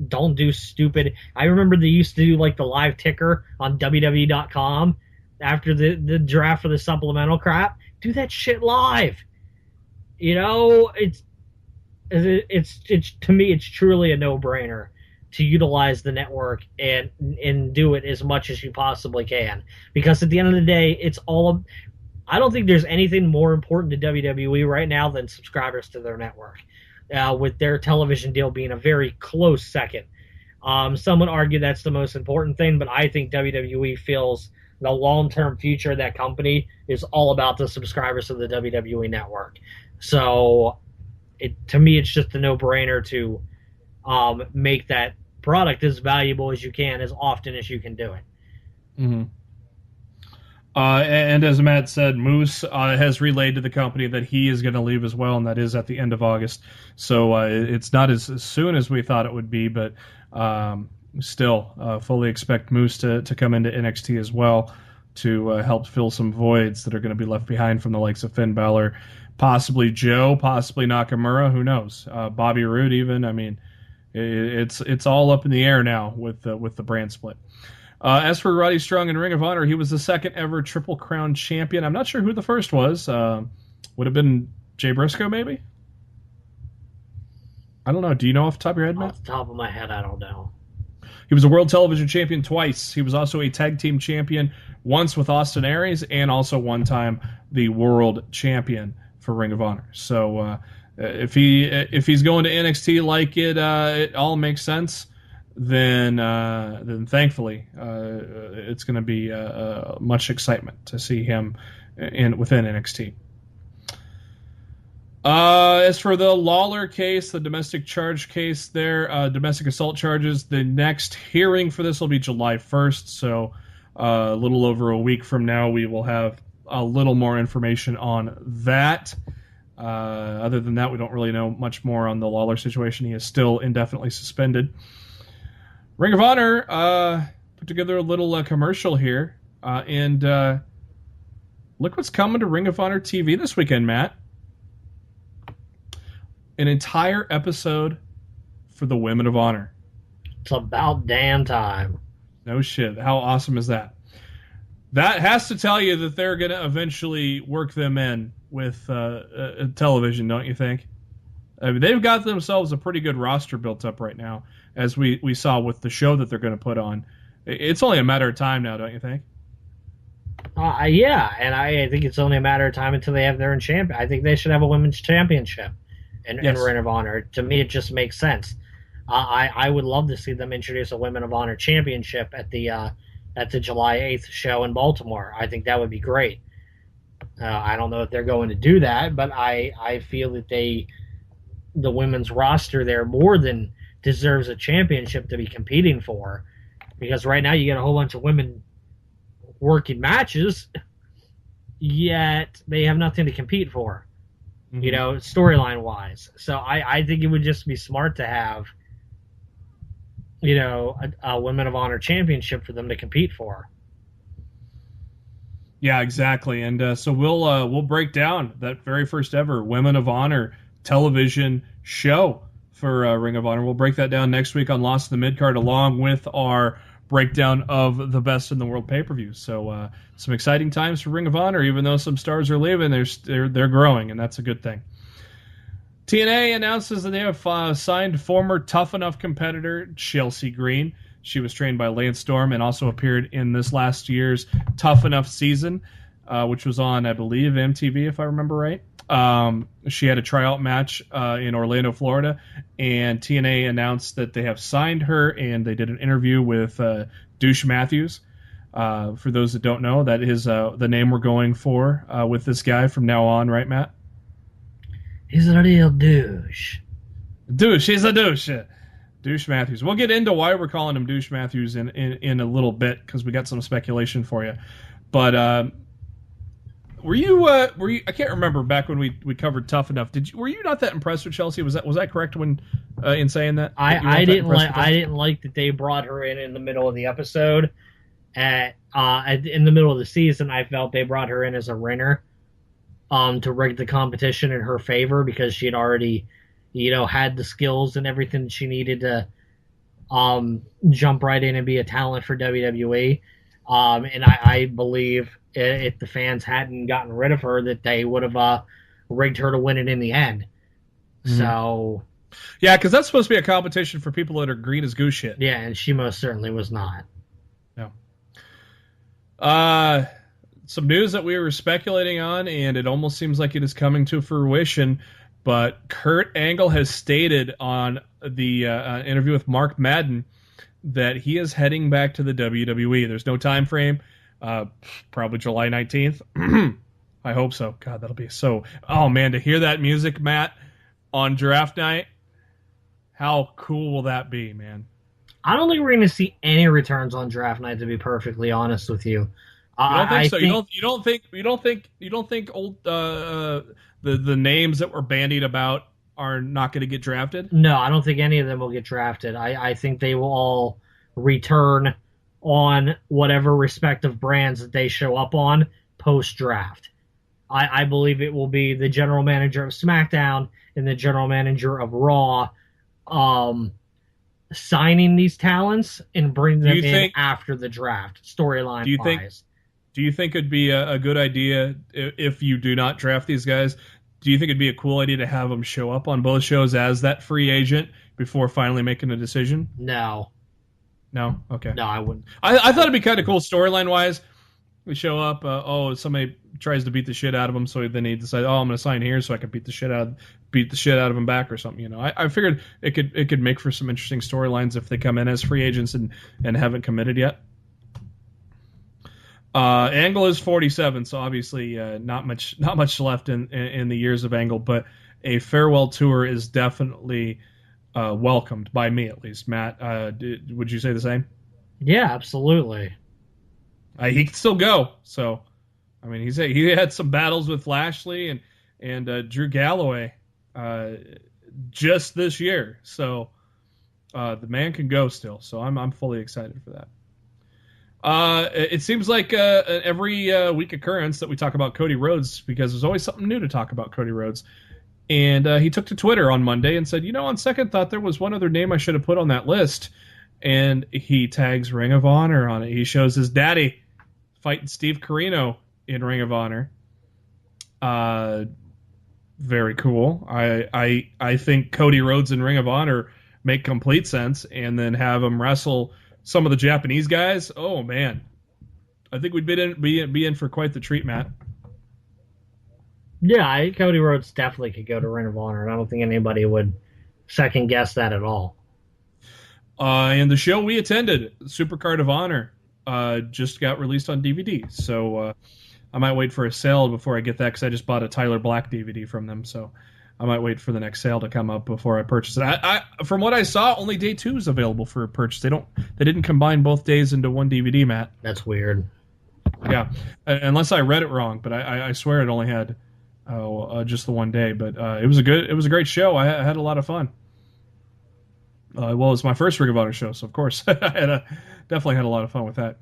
Don't do stupid. I remember they used to do like the live ticker on WWE.com after the draft for the supplemental crap. Do that shit live. It's to me, it's truly a no-brainer to utilize the network and do it as much as you possibly can. Because at the end of the day, I don't think there's anything more important to WWE right now than subscribers to their network. With their television deal being a very close second. Some would argue that's the most important thing, but I think WWE feels the long-term future of that company is all about the subscribers to the WWE Network. So, to me, it's just a no-brainer to make that product as valuable as you can, as often as you can do it. Mm-hmm. And as Matt said, Moose has relayed to the company that he is going to leave as well, and that is at the end of August. So it's not as soon as we thought it would be, but still fully expect Moose to come into NXT as well to help fill some voids that are going to be left behind from the likes of Finn Balor, possibly Joe, possibly Nakamura, who knows? Bobby Roode even. I mean, it's all up in the air now with the brand split. As for Roddy Strong in Ring of Honor, he was the second ever Triple Crown champion. I'm not sure who the first was. Would have been Jay Briscoe, maybe? I don't know. Do you know off the top of your head, Matt? Off the top of my head, I don't know. He was a World Television Champion twice. He was also a Tag Team Champion once with Austin Aries and also one time the World Champion for Ring of Honor. So if he's going to NXT like it all makes sense, then thankfully it's going to be much excitement to see him within NXT. As for the Lawler case, the domestic charge case there, domestic assault charges, the next hearing for this will be July 1st, so a little over a week from now we will have a little more information on that. Other than that, we don't really know much more on the Lawler situation. He is still indefinitely suspended. Ring of Honor put together a little commercial here, and look what's coming to Ring of Honor TV this weekend, Matt. An entire episode for the Women of Honor. It's about damn time. No shit. How awesome is that? That has to tell you that they're going to eventually work them in with television, don't you think? I mean, they've got themselves a pretty good roster built up right now, as we saw with the show that they're going to put on. It's only a matter of time now, don't you think? Yeah, and I think it's only a matter of time until they have their own champion. I think they should have a women's championship in Ring of Honor. To me, it just makes sense. I would love to see them introduce a Women of Honor championship at the July 8th show in Baltimore. I think that would be great. I don't know if they're going to do that, but I feel that the women's roster there more than deserves a championship to be competing for, because right now you get a whole bunch of women working matches, yet they have nothing to compete for, storyline wise. So I think it would just be smart to have, a Women of Honor championship for them to compete for. Yeah, exactly. And so we'll break down that very first ever Women of Honor television show for Ring of Honor. We'll break that down next week on Lost in the Midcard, along with our breakdown of the Best in the World pay-per-view. So some exciting times for Ring of Honor. Even though some stars are leaving, they're growing, and that's a good thing. TNA announces that they have signed former Tough Enough competitor Chelsea Green. She was trained by Lance Storm and also appeared in this last year's Tough Enough season, which was on, I believe, MTV, if I remember right. She had a tryout match in Orlando, Florida, and TNA announced that they have signed her, and they did an interview with Douche Matthews. For those that don't know, that is the name we're going for with this guy from now on, right, Matt? He's a real douche. Douche, he's a douche. Douche Matthews. We'll get into why we're calling him Douche Matthews in a little bit, because we got some speculation for you. But were you? I can't remember back when we covered Tough Enough. Were you not that impressed with Chelsea? Was that correct when in saying that? I didn't like that they brought her in the middle of the episode. In the middle of the season, I felt they brought her in as a ringer, to rig the competition in her favor, because she had already, had the skills and everything that she needed to jump right in and be a talent for WWE. And I believe if the fans hadn't gotten rid of her, that they would have rigged her to win it in the end. Mm-hmm. So, yeah, because that's supposed to be a competition for people that are green as goose shit. Yeah, and she most certainly was not. No. Some news that we were speculating on, and it almost seems like it is coming to fruition. But Kurt Angle has stated on the interview with Mark Madden that he is heading back to the WWE. There's no time frame. Probably July 19th. I hope so. God, that'll be so... Oh, man, to hear that music, Matt, on draft night, how cool will that be, man? I don't think we're going to see any returns on draft night, to be perfectly honest with you. You don't think so? You don't think old the names that were bandied about are not going to get drafted? No, I don't think any of them will get drafted. I think they will all return on whatever respective brands that they show up on post-draft. I believe it will be the general manager of SmackDown and the general manager of Raw signing these talents and bring them in after the draft, storyline-wise. Do you think it'd be a good idea if you do not draft these guys? Do you think it'd be a cool idea to have them show up on both shows as that free agent before finally making a decision? No. No? Okay. No, I wouldn't. I thought it'd be kind of cool storyline-wise. We show up, somebody tries to beat the shit out of them, so then he decides, I'm going to sign here so I can beat the shit out of him back or something. I figured it could make for some interesting storylines if they come in as free agents and haven't committed yet. Angle is 47, so obviously not much left in the years of Angle, but a farewell tour is definitely welcomed by me, at least. Matt, would you say the same? Yeah, absolutely. He can still go. So, I mean, he had some battles with Lashley and Drew Galloway just this year. So the man can go still. So I'm fully excited for that. It seems like every week occurrence that we talk about Cody Rhodes, because there's always something new to talk about Cody Rhodes. And he took to Twitter on Monday and said, on second thought, there was one other name I should have put on that list. And he tags Ring of Honor on it. He shows his daddy fighting Steve Corino in Ring of Honor. Very cool. I think Cody Rhodes in Ring of Honor make complete sense, and then have him wrestle some of the Japanese guys. Oh man, I think we'd be in for quite the treat, Matt. Yeah, Cody Rhodes definitely could go to Ring of Honor, and I don't think anybody would second guess that at all. And the show we attended, Supercard of Honor, just got released on DVD. So I might wait for a sale before I get that, because I just bought a Tyler Black DVD from them. So I might wait for the next sale to come up before I purchase it. I from what I saw, only day 2 is available for purchase. They didn't combine both days into one DVD, Matt. That's weird. Yeah, unless I read it wrong, but I swear it only had just the one day. But it was a great show. I had a lot of fun. Well, it's my first Ring of Honor show, so of course I definitely had a lot of fun with that.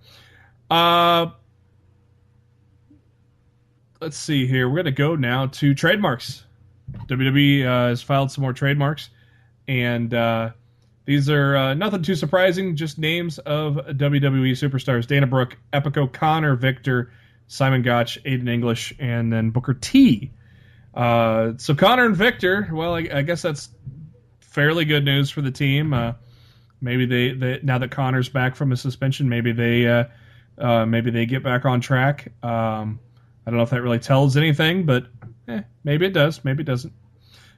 Let's see here. We're going to go now to trademarks. WWE has filed some more trademarks, and these are nothing too surprising, just names of WWE superstars: Dana Brooke, Epico, Connor, Victor, Simon Gotch, Aiden English, and then Booker T. So Connor and Victor, well, I guess that's fairly good news for the team. maybe they now that Connor's back from his suspension, maybe they get back on track. I don't know if that really tells anything, but maybe it does. Maybe it doesn't.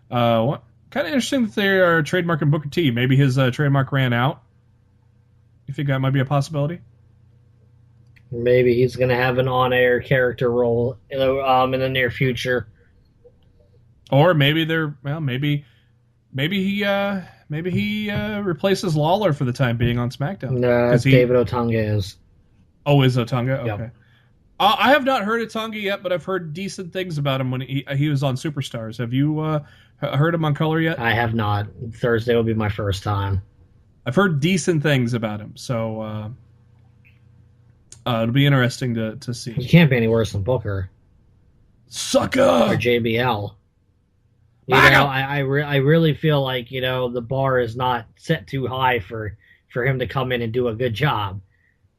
What kind of interesting that they are trademarking Booker T. Maybe his trademark ran out. You think that might be a possibility? Maybe he's going to have an on-air character role in the near future. Or maybe maybe he replaces Lawler for the time being on SmackDown. No, that's David Otunga is. Oh, is Otunga? Okay. Yep. I have not heard Otunga yet, but I've heard decent things about him when he was on Superstars. Have you heard him on Color yet? I have not. Thursday will be my first time. I've heard decent things about him, so it'll be interesting to see. He can't be any worse than Booker. Sucker! Or JBL. I really feel like, the bar is not set too high for him to come in and do a good job.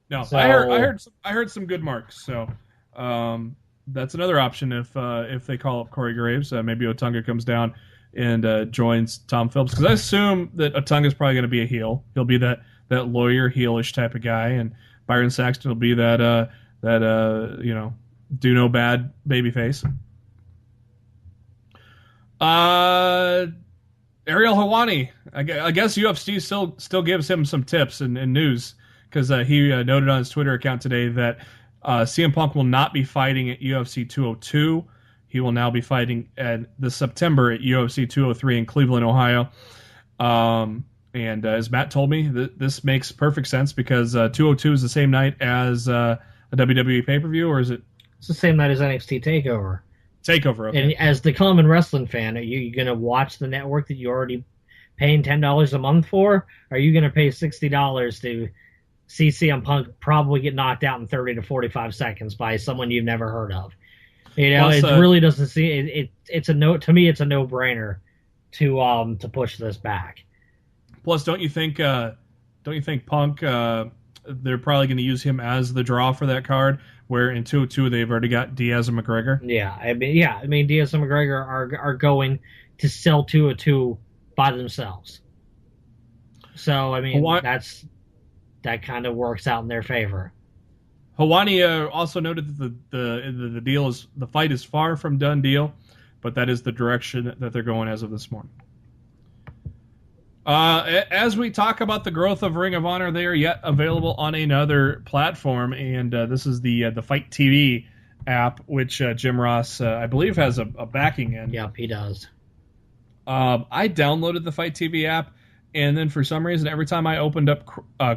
No, so, I heard some good marks. So that's another option if they call up Corey Graves. Maybe Otunga comes down and joins Tom Phillips, because I assume that Otunga's probably going to be a heel. He'll be that lawyer heelish type of guy, and Byron Saxton will be that do no bad babyface. Ariel Helwani, I guess UFC still gives him some tips and news, because he noted on his Twitter account today that CM Punk will not be fighting at UFC 202. He will now be fighting this September at UFC 203 in Cleveland, Ohio. And as Matt told me, this makes perfect sense, because 202 is the same night as a WWE pay-per-view, or is it? It's the same night as NXT TakeOver. TakeOver, okay. And as the common wrestling fan, are you going to watch the network that you're already paying $10 a month for? Or are you going to pay $60 to see CM Punk probably get knocked out in 30 to 45 seconds by someone you've never heard of? Plus, it really doesn't see it's a no, to me, it's a no-brainer to push this back. Plus, don't you think Punk, they're probably going to use him as the draw for that card, where in 202 they've already got Diaz and McGregor? Yeah, I mean Diaz and McGregor are going to sell 202 by themselves. So I mean that kind of works out in their favor. Helwani also noted that the fight is far from done deal, but that is the direction that they're going as of this morning. As we talk about the growth of Ring of Honor, they are yet available on another platform, and this is the Fight TV app, which Jim Ross, I believe, has a backing in. Yep, he does. I downloaded the Fight TV app, and then for some reason, every time I opened up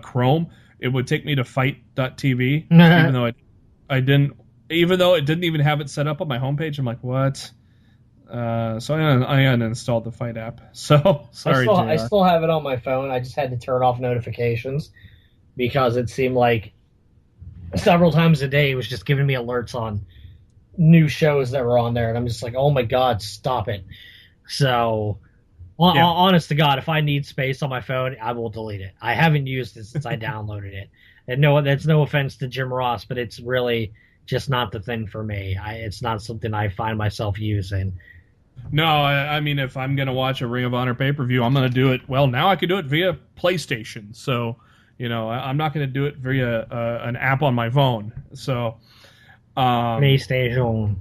Chrome, it would take me to fight.tv, even though even though it didn't even have it set up on my homepage. I'm like, what? So I uninstalled the Fight app. So sorry, I still have it on my phone. I just had to turn off notifications because it seemed like several times a day it was just giving me alerts on new shows that were on there, and I'm just like, oh my god, stop it. So, honest to God, if I need space on my phone, I will delete it. I haven't used it since I downloaded it. And no, that's no offense to Jim Ross, but it's really just not the thing for me. It's not something I find myself using. No, I mean, if I'm going to watch a Ring of Honor pay-per-view, I'm going to do it. Well, now I can do it via PlayStation. So, I'm not going to do it via an app on my phone. So, PlayStation.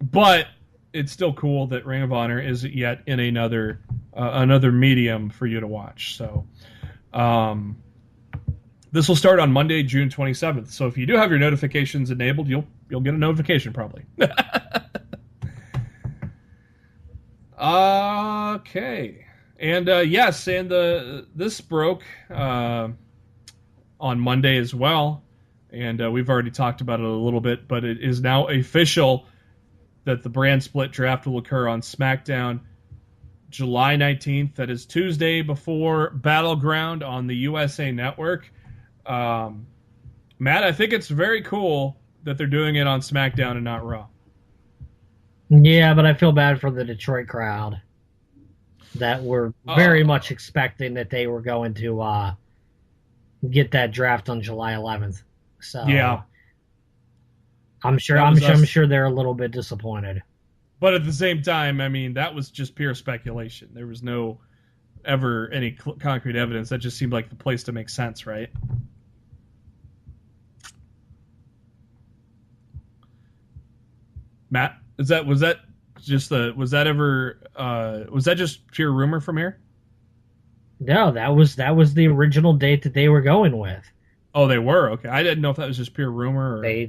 But it's still cool that Ring of Honor is yet in another medium for you to watch. So, this will start on Monday, June 27th. So if you do have your notifications enabled, you'll get a notification probably. Okay. And yes, and this broke on Monday as well, and we've already talked about it a little bit, but it is now official that the brand split draft will occur on SmackDown July 19th. That is Tuesday before Battleground on the USA Network. Matt, I think it's very cool that they're doing it on SmackDown and not Raw. Yeah, but I feel bad for the Detroit crowd that were very much expecting that they were going to get that draft on July 11th. So yeah, I'm sure they're a little bit disappointed. But at the same time, I mean, that was just pure speculation. There was no ever any concrete evidence. That just seemed like the place to make sense, right? Matt, was that just pure rumor from here? No, that was the original date that they were going with. Oh, they were? Okay. I didn't know if that was just pure rumor or... They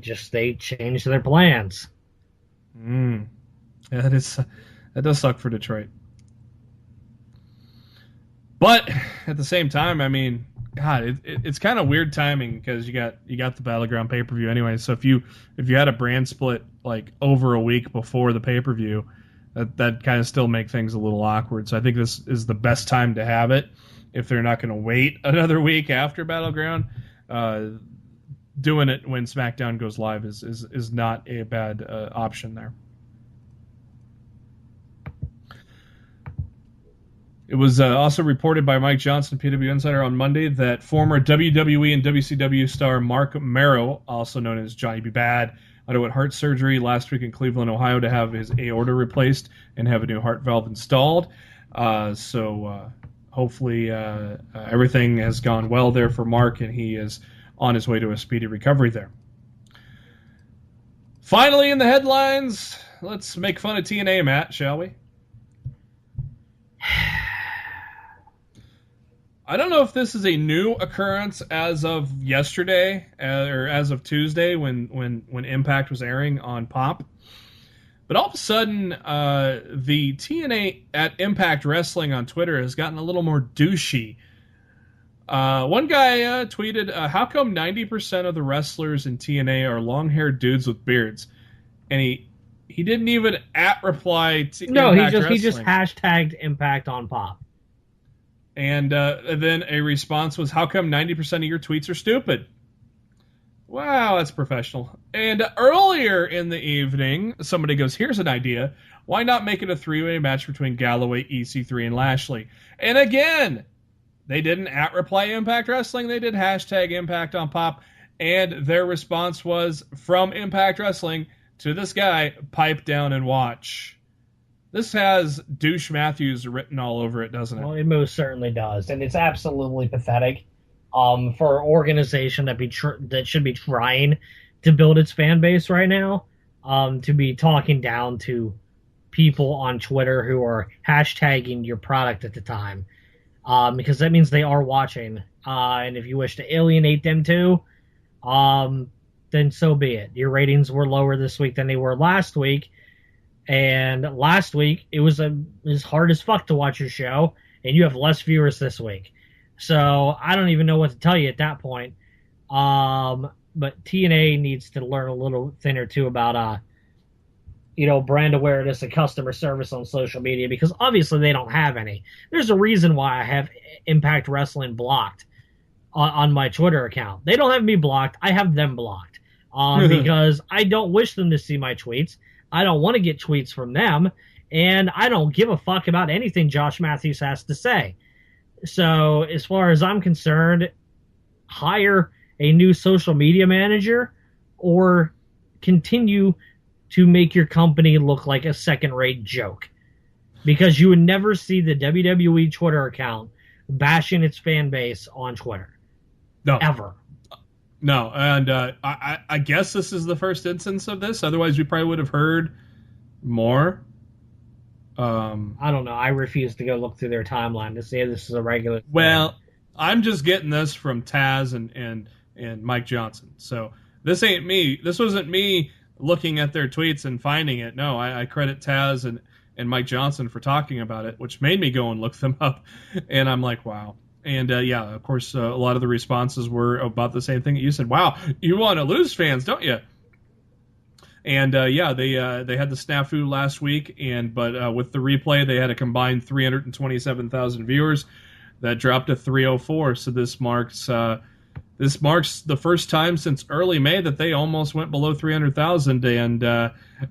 changed their plans. Yeah, that does suck for Detroit. But at the same time, I mean, God, it's kind of weird timing because you got the Battleground pay-per-view anyway. So if you had a brand split like over a week before the pay-per-view, that kind of still make things a little awkward. So I think this is the best time to have it if they're not going to wait another week after Battleground. Doing it when SmackDown goes live is not a bad option there. It was also reported by Mike Johnson, PW Insider, on Monday that former WWE and WCW star Mark Merrow, also known as Johnny B. Bad, underwent heart surgery last week in Cleveland, Ohio, to have his aorta replaced and have a new heart valve installed. So hopefully everything has gone well there for Mark, and he is on his way to a speedy recovery there. Finally, in the headlines, let's make fun of TNA, Matt, shall we? I don't know if this is a new occurrence as of yesterday or as of Tuesday when Impact was airing on Pop. But all of a sudden, the TNA at Impact Wrestling on Twitter has gotten a little more douchey. One guy tweeted, how come 90% of the wrestlers in TNA are long-haired dudes with beards? And he didn't even reply to Impact Wrestling. He just hashtagged Impact on Pop. And then a response was, how come 90% of your tweets are stupid? Wow, that's professional. And earlier in the evening, somebody goes, here's an idea. Why not make it a three-way match between Galloway, EC3, and Lashley? And again, they didn't reply Impact Wrestling. They did hashtag Impact on Pop. And their response was, from Impact Wrestling to this guy, pipe down and watch. This has Douche Matthews written all over it, doesn't it? Well, it most certainly does, and it's absolutely pathetic for an organization that should be trying to build its fan base right now, to be talking down to people on Twitter who are hashtagging your product at the time, because that means they are watching, and if you wish to alienate them too, then so be it. Your ratings were lower this week than they were last week. And last week, it was hard as fuck to watch your show, and you have less viewers this week. So I don't even know what to tell you at that point. But TNA needs to learn a little thing or two about, brand awareness and customer service on social media, because obviously they don't have any. There's a reason why I have Impact Wrestling blocked on my Twitter account. They don't have me blocked. I have them blocked because I don't wish them to see my tweets. I don't want to get tweets from them, and I don't give a fuck about anything Josh Matthews has to say. So as far as I'm concerned, hire a new social media manager or continue to make your company look like a second-rate joke. Because you would never see the WWE Twitter account bashing its fan base on Twitter. No. Ever. No, and I guess this is the first instance of this. Otherwise, we probably would have heard more. I don't know. I refuse to go look through their timeline to see if this is a regular thing. Well, I'm just getting this from Taz and Mike Johnson. So this ain't me. This wasn't me looking at their tweets and finding it. No, I credit Taz and Mike Johnson for talking about it, which made me go and look them up. And I'm like, wow. And, of course, a lot of the responses were about the same thing that you said. Wow, you want to lose fans, don't you? And, they had the snafu last week, but with the replay, they had a combined 327,000 viewers. That dropped to 304, so this marks the first time since early May that they almost went below 300,000, and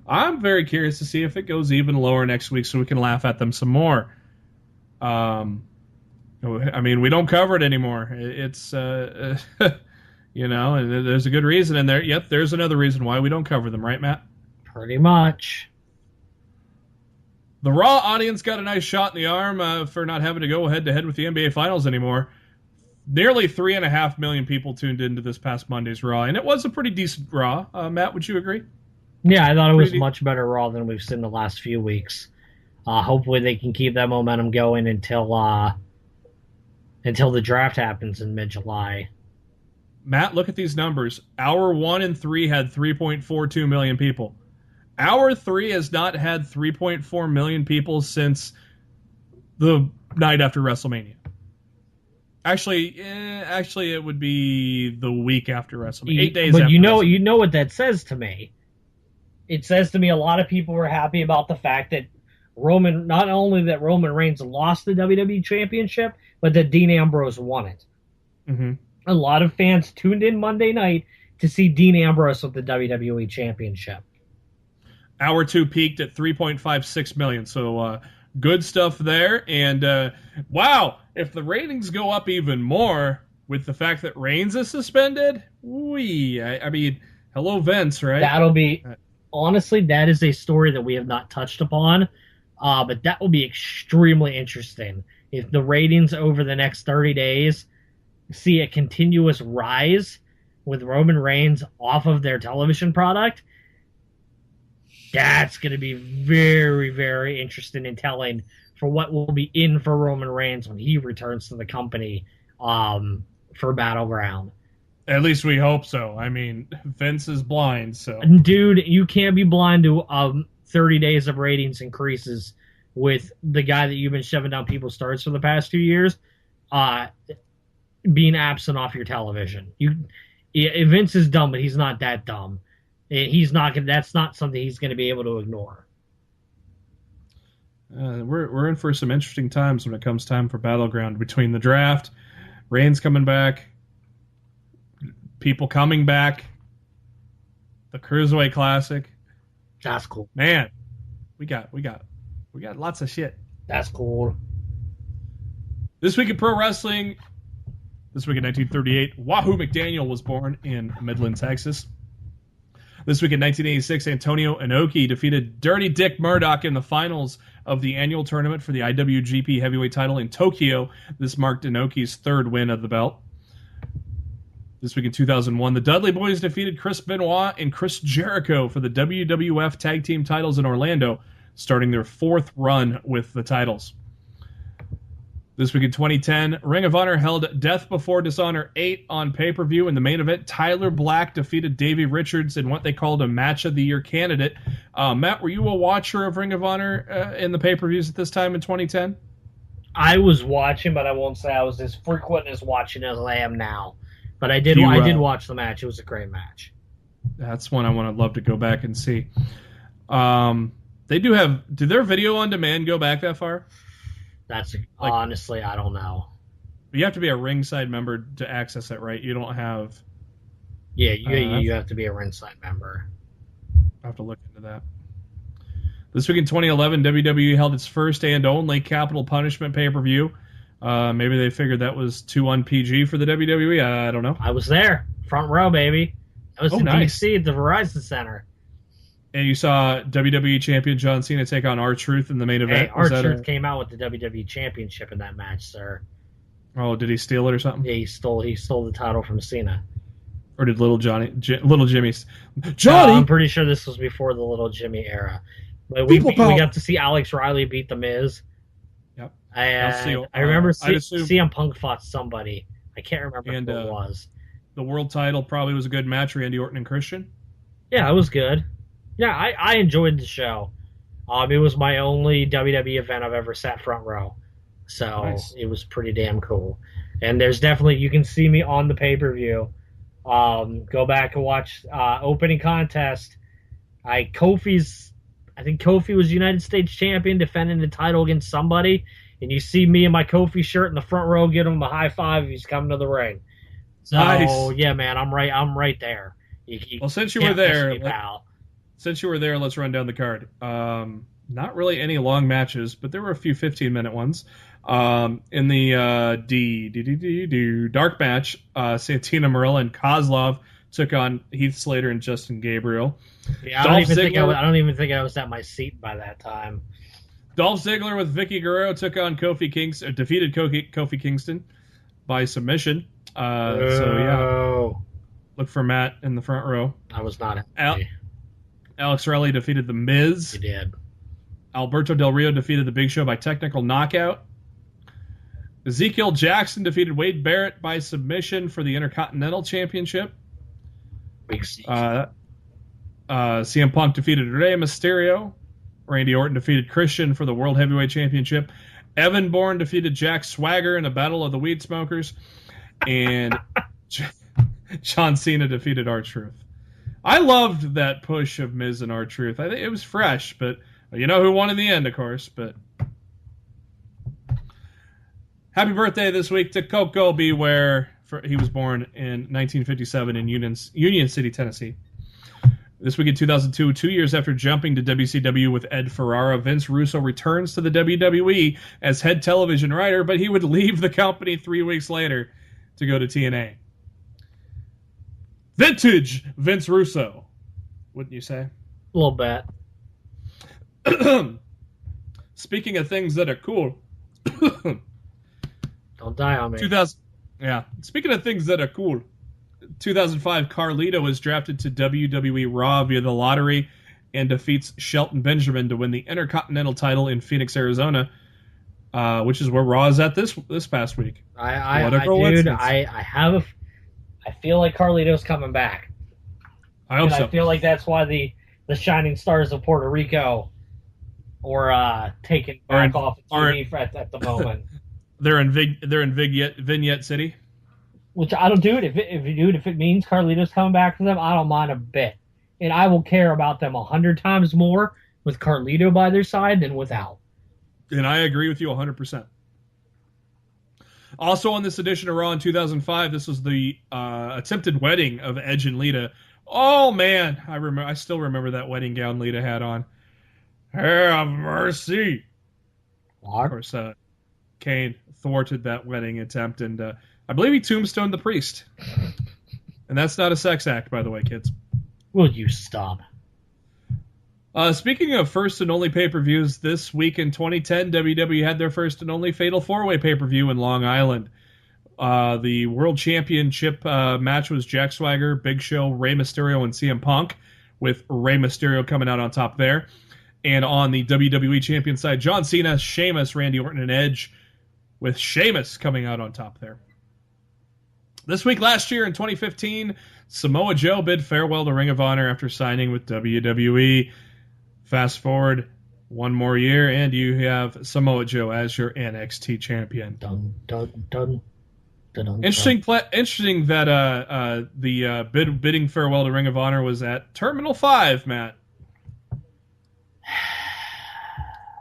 I'm very curious to see if it goes even lower next week so we can laugh at them some more. I mean, we don't cover it anymore. It's, and there's a good reason in there. Yep, there's another reason why we don't cover them, right, Matt? Pretty much. The Raw audience got a nice shot in the arm for not having to go head-to-head with the NBA Finals anymore. Nearly 3.5 million people tuned into this past Monday's Raw, and it was a pretty decent Raw. Matt, would you agree? Yeah, I thought it was much better Raw than we've seen the last few weeks. Hopefully they can keep that momentum going until the draft happens in mid-July. Matt, look at these numbers. Hour 1 and 3 had 3.42 million people. Hour 3 has not had 3.4 million people since the night after WrestleMania. Actually, it would be the week after WrestleMania. 8 days but after WrestleMania. You know what that says to me. It says to me a lot of people were happy about the fact that not only that Roman Reigns lost the WWE Championship, but that Dean Ambrose won it. Mm-hmm. A lot of fans tuned in Monday night to see Dean Ambrose with the WWE Championship. Hour 2 peaked at 3.56 million, so good stuff there. And wow, if the ratings go up even more with the fact that Reigns is suspended, I mean, hello Vince, right? That'll be, honestly, that is a story that we have not touched upon, but that will be extremely interesting. If the ratings over the next 30 days see a continuous rise with Roman Reigns off of their television product, that's going to be very, very interesting and telling for what will be in for Roman Reigns when he returns to the company for Battleground. At least we hope so. I mean, Vince is blind, so... Dude, you can't be blind to 30 days of ratings increases with the guy that you've been shoving down people's throats for the past 2 years being absent off your television. Vince is dumb, but he's not that dumb. That's not something he's going to be able to ignore. We're in for some interesting times when it comes time for Battleground, between the draft, Reigns coming back, people coming back, the Cruiserweight Classic. That's cool. Man, we got lots of shit. That's cool. This week in pro wrestling, this week in 1938, Wahoo McDaniel was born in Midland, Texas. This week in 1986, Antonio Inoki defeated Dirty Dick Murdoch in the finals of the annual tournament for the IWGP Heavyweight title in Tokyo. This marked Inoki's third win of the belt. This week in 2001, the Dudley Boys defeated Chris Benoit and Chris Jericho for the WWF Tag Team titles in Orlando, starting their fourth run with the titles. This week in 2010, Ring of Honor held Death Before Dishonor 8 on pay-per-view. In the main event, Tyler Black defeated Davey Richards in what they called a Match of the Year candidate. Matt, were you a watcher of Ring of Honor in the pay-per-views at this time in 2010? I was watching, but I won't say I was as frequent as watching as I am now. But I did watch the match. It was a great match. That's one I would love to go back and see. They do have... Did their video on demand go back that far? That's honestly, I don't know. You have to be a ringside member to access it, right? You don't have... Yeah, you have to be a ringside member. I'll have to look into that. This week in 2011, WWE held its first and only Capital Punishment pay-per-view. Maybe they figured that was too un-PG for the WWE. I don't know. I was there. Front row, baby. I was in DC at the Verizon Center. And you saw WWE Champion John Cena take on R-Truth in the main event. Hey, R-Truth came out with the WWE Championship in that match, sir. Oh, did he steal it or something? Yeah, he stole the title from Cena. Or did Little Jimmy? Johnny! I'm pretty sure this was before the Little Jimmy era. But we got to see Alex Riley beat The Miz. Yep. I remember CM Punk fought somebody. I can't remember who it was. The world title probably was a good match, Randy Orton and Christian. Yeah, it was good. Yeah, I enjoyed the show. It was my only WWE event I've ever sat front row. So It was pretty damn cool. And there's definitely, you can see me on the pay-per-view. Go back and watch opening contest. I think Kofi was United States champion defending the title against somebody. And you see me in my Kofi shirt in the front row, give him a high five if he's coming to the ring. So, yeah, man, I'm right there. Since you were there... Since you were there, let's run down the card. Not really any long matches, but there were a few 15-minute ones. In the dark match, Santina Marella and Kozlov took on Heath Slater and Justin Gabriel. Yeah, I don't even think I was at my seat by that time. Dolph Ziggler with Vicky Guerrero took on defeated Kofi Kingston by submission. So yeah, look for Matt in the front row. I was not happy. Alex Riley defeated The Miz. He did. Alberto Del Rio defeated The Big Show by technical knockout. Ezekiel Jackson defeated Wade Barrett by submission for the Intercontinental Championship. Big C. CM Punk defeated Rey Mysterio. Randy Orton defeated Christian for the World Heavyweight Championship. Evan Bourne defeated Jack Swagger in a battle of the Weed Smokers. And John Cena defeated R-Truth. I loved that push of Miz and R-Truth. I think it was fresh, but you know who won in the end, of course. But happy birthday this week to Coco Beware. He was born in 1957 in Union City, Tennessee. This week in 2002, 2 years after jumping to WCW with Ed Ferrara, Vince Russo returns to the WWE as head television writer, but he would leave the company 3 weeks later to go to TNA. Vintage Vince Russo, wouldn't you say? A little bit. Speaking of things that are cool. Don't die on me. Speaking of things that are cool. 2005, Carlito was drafted to WWE Raw via the lottery and defeats Shelton Benjamin to win the Intercontinental title in Phoenix, Arizona, which is where Raw is at this past week. I feel like Carlito's coming back. I hope so. I feel like that's why the Shining Stars of Puerto Rico are taken back off TV at the moment. They're in Vignette City. Which I don't do it. If it means Carlito's coming back for them, I don't mind a bit. And I will care about them 100 times more with Carlito by their side than without. And I agree with you 100%. Also on this edition of Raw in 2005, this was the attempted wedding of Edge and Lita. Oh man, I still remember that wedding gown Lita had on. Have mercy. What? Of course, Kane thwarted that wedding attempt, and I believe he tombstoned the priest. And that's not a sex act, by the way, kids. Will you stop? Speaking of first and only pay-per-views, this week in 2010, WWE had their first and only Fatal 4-Way pay-per-view in Long Island. The World Championship match was Jack Swagger, Big Show, Rey Mysterio, and CM Punk, with Rey Mysterio coming out on top there. And on the WWE Champion side, John Cena, Sheamus, Randy Orton, and Edge, with Sheamus coming out on top there. This week last year in 2015, Samoa Joe bid farewell to Ring of Honor after signing with WWE. Fast forward one more year, and you have Samoa Joe as your NXT champion. Dun, dun, dun, dun, dun, interesting that the bidding farewell to Ring of Honor was at Terminal 5, Matt.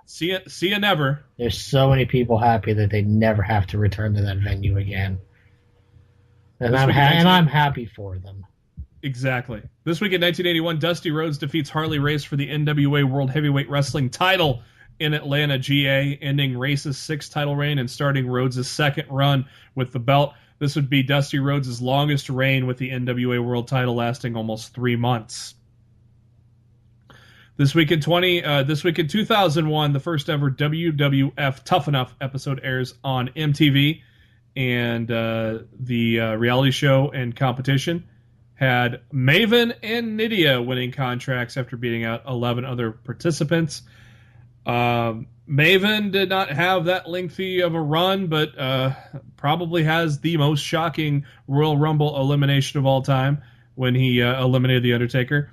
See ya never. There's so many people happy that they never have to return to that venue again. And I'm happy for them. Exactly. This week in 1981, Dusty Rhodes defeats Harley Race for the NWA World Heavyweight Wrestling title in Atlanta, GA, ending Race's 6th title reign and starting Rhodes' second run with the belt. This would be Dusty Rhodes' longest reign with the NWA World title, lasting almost 3 months. This week in 2001, the first ever WWF Tough Enough episode airs on MTV, and the reality show and competition had Maven and Nydia winning contracts after beating out 11 other participants. Maven did not have that lengthy of a run, but probably has the most shocking Royal Rumble elimination of all time when he eliminated The Undertaker.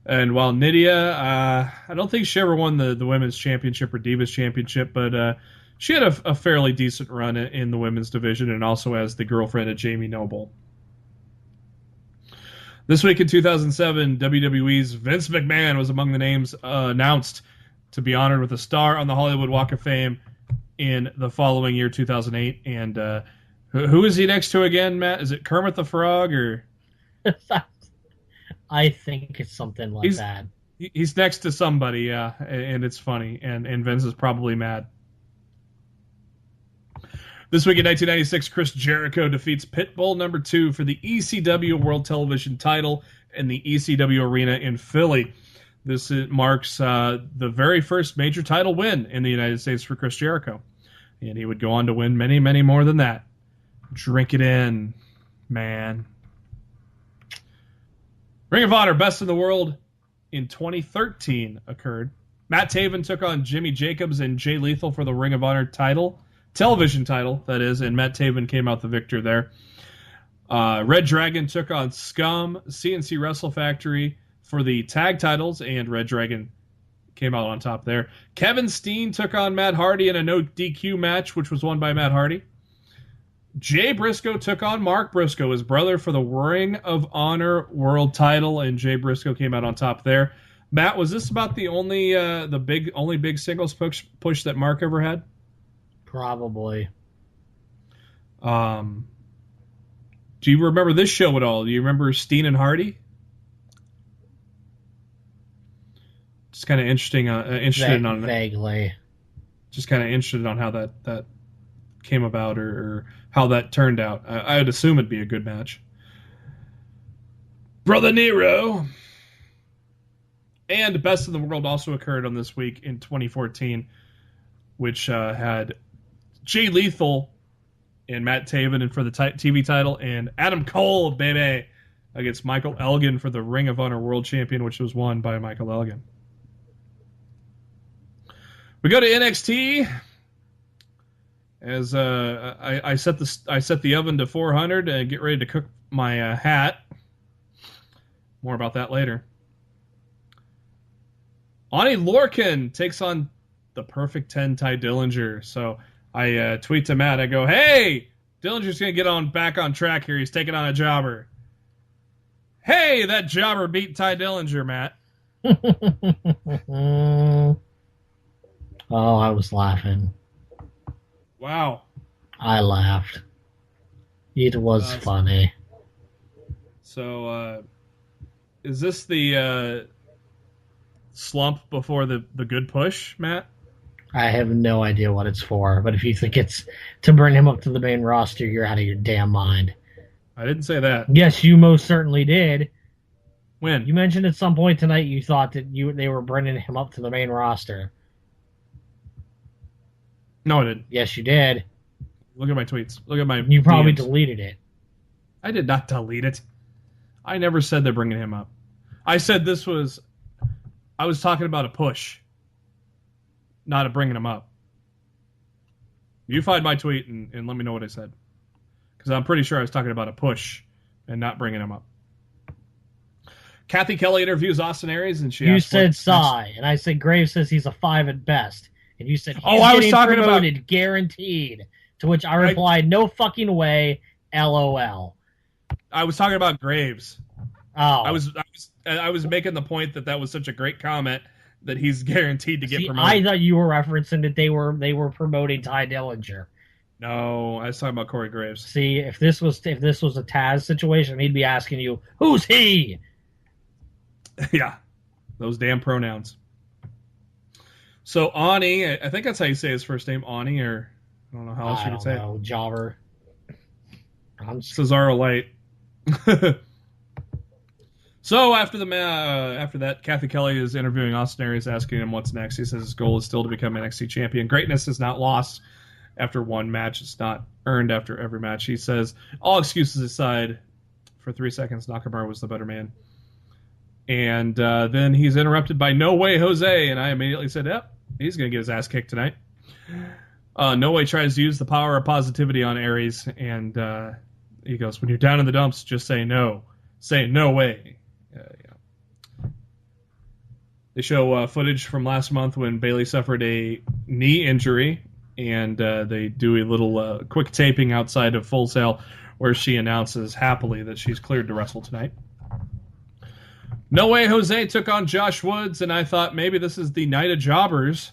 And while Nydia, I don't think she ever won the Women's Championship or Divas Championship, but she had a fairly decent run in the women's division, and also as the girlfriend of Jamie Noble. This week in 2007, WWE's Vince McMahon was among the names announced to be honored with a star on the Hollywood Walk of Fame in the following year, 2008. And who is he next to again, Matt? Is it Kermit the Frog or? I think it's something like that. He's next to somebody, yeah, and it's funny, and Vince is probably mad. This week in 1996, Chris Jericho defeats Pitbull number 2 for the ECW World Television title in the ECW Arena in Philly. marks the very first major title win in the United States for Chris Jericho. And he would go on to win many, many more than that. Drink it in, man. Ring of Honor Best in the World in 2013 occurred. Matt Taven took on Jimmy Jacobs and Jay Lethal for the Ring of Honor title. Television title, that is, and Matt Taven came out the victor there. Red Dragon took on Scum, CNC Wrestle Factory for the tag titles, and Red Dragon came out on top there. Kevin Steen took on Matt Hardy in a no DQ match, which was won by Matt Hardy. Jay Briscoe took on Mark Briscoe, his brother, for the Ring of Honor World Title, and Jay Briscoe came out on top there. Matt, was this about the only big singles push that Mark ever had? Probably. Do you remember this show at all? Do you remember Steen and Hardy? Just kind of interesting. Interested on vaguely. Just kind of interested on how that came about or how that turned out. I would assume it'd be a good match. Brother Nero. And Best in the World also occurred on this week in 2014, which had Jay Lethal and Matt Taven and for the TV title, and Adam Cole, baby, against Michael Elgin for the Ring of Honor World Champion, which was won by Michael Elgin. We go to NXT. As I set the oven to 400 and get ready to cook my hat. More about that later. Ani Lorcan takes on the Perfect 10 Ty Dillinger. So I tweet to Matt. I go, "Hey, Dillinger's gonna get back on track here. He's taking on a jobber." Hey, that jobber beat Ty Dillinger, Matt. Oh, I was laughing. Wow. I laughed. It was funny. So, is this the slump before the good push, Matt? I have no idea what it's for, but if you think it's to bring him up to the main roster, you're out of your damn mind. I didn't say that. Yes, you most certainly did. When? You mentioned at some point tonight you thought that they were bringing him up to the main roster. No, I didn't. Yes, you did. Look at my tweets. Look at my You probably DMs. deleted it. I did not delete it. I never said they're bringing him up. I said I was talking about a push, not a bringing him up. You find my tweet and let me know what I said. Because I'm pretty sure I was talking about a push and not bringing him up. Kathy Kelly interviews Austin Aries, and You said sigh, and I said Graves says he's a 5 at best. And you said, I was talking promoted, guaranteed. To which I replied, no fucking way, LOL. I was talking about Graves. Oh. I was making the point that was such a great comment that he's guaranteed to get promoted. I thought you were referencing that they were promoting Ty Dillinger. No, I was talking about Corey Graves. See, if this was a Taz situation, he'd be asking you, who's he? Yeah, those damn pronouns. So Ani, I think that's how you say his first name, Ani, or I don't know how else you could say it. Jobber. Cesaro Light. So after that, Kathy Kelly is interviewing Austin Aries, asking him what's next. He says his goal is still to become NXT champion. Greatness is not lost after one match. It's not earned after every match. He says, all excuses aside, for 3 seconds, Nakamura was the better man. And then he's interrupted by No Way Jose, and I immediately said, yep, he's going to get his ass kicked tonight. No Way tries to use the power of positivity on Aries, and he goes, when you're down in the dumps, just say no. Say no way. Yeah. They show footage from last month when Bayley suffered a knee injury, and they do a little quick taping outside of Full Sail where she announces happily that she's cleared to wrestle tonight. No Way Jose took on Josh Woods, and I thought maybe this is the night of jobbers.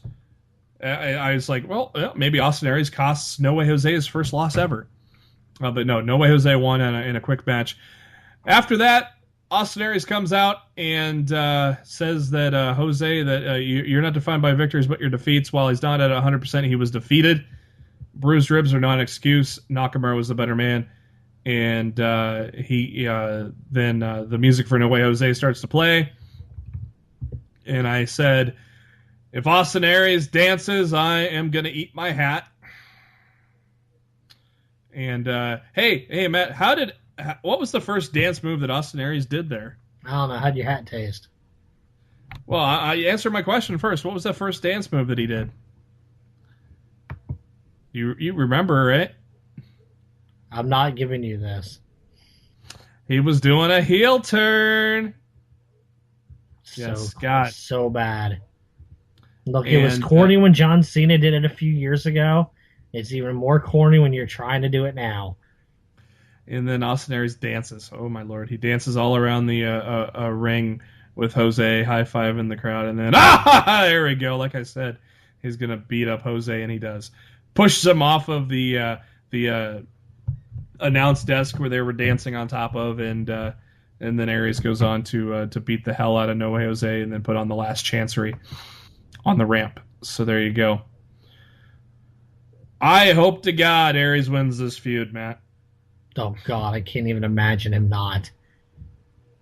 I was like, well, maybe Austin Aries costs No Way Jose his first loss ever. But no Way Jose won in a quick match. After that, Austin Aries comes out and says that Jose, that you're not defined by victories but your defeats. While he's not at 100%, he was defeated. Bruised ribs are not an excuse. Nakamura was the better man. And then the music for No Way Jose starts to play. and I said, if Austin Aries dances, I am going to eat my hat. And hey, Matt, what was the first dance move that Austin Aries did there? I don't know. How'd your hat taste? Well, I answered my question first. What was the first dance move that he did? You remember, right? I'm not giving you this. He was doing a heel turn. Yes, Scott. So bad. Look, it was corny when John Cena did it a few years ago. It's even more corny when you're trying to do it now. And then Austin Aries dances. Oh, my Lord. He dances all around the ring with Jose high-fiving the crowd. And then, there we go. Like I said, he's going to beat up Jose, and he does. Pushes him off of the announce desk where they were dancing on top of, and then Aries goes on to beat the hell out of No Way Jose and then put on the last chancery on the ramp. So there you go. I hope to God Aries wins this feud, Matt. Oh, God, I can't even imagine him not.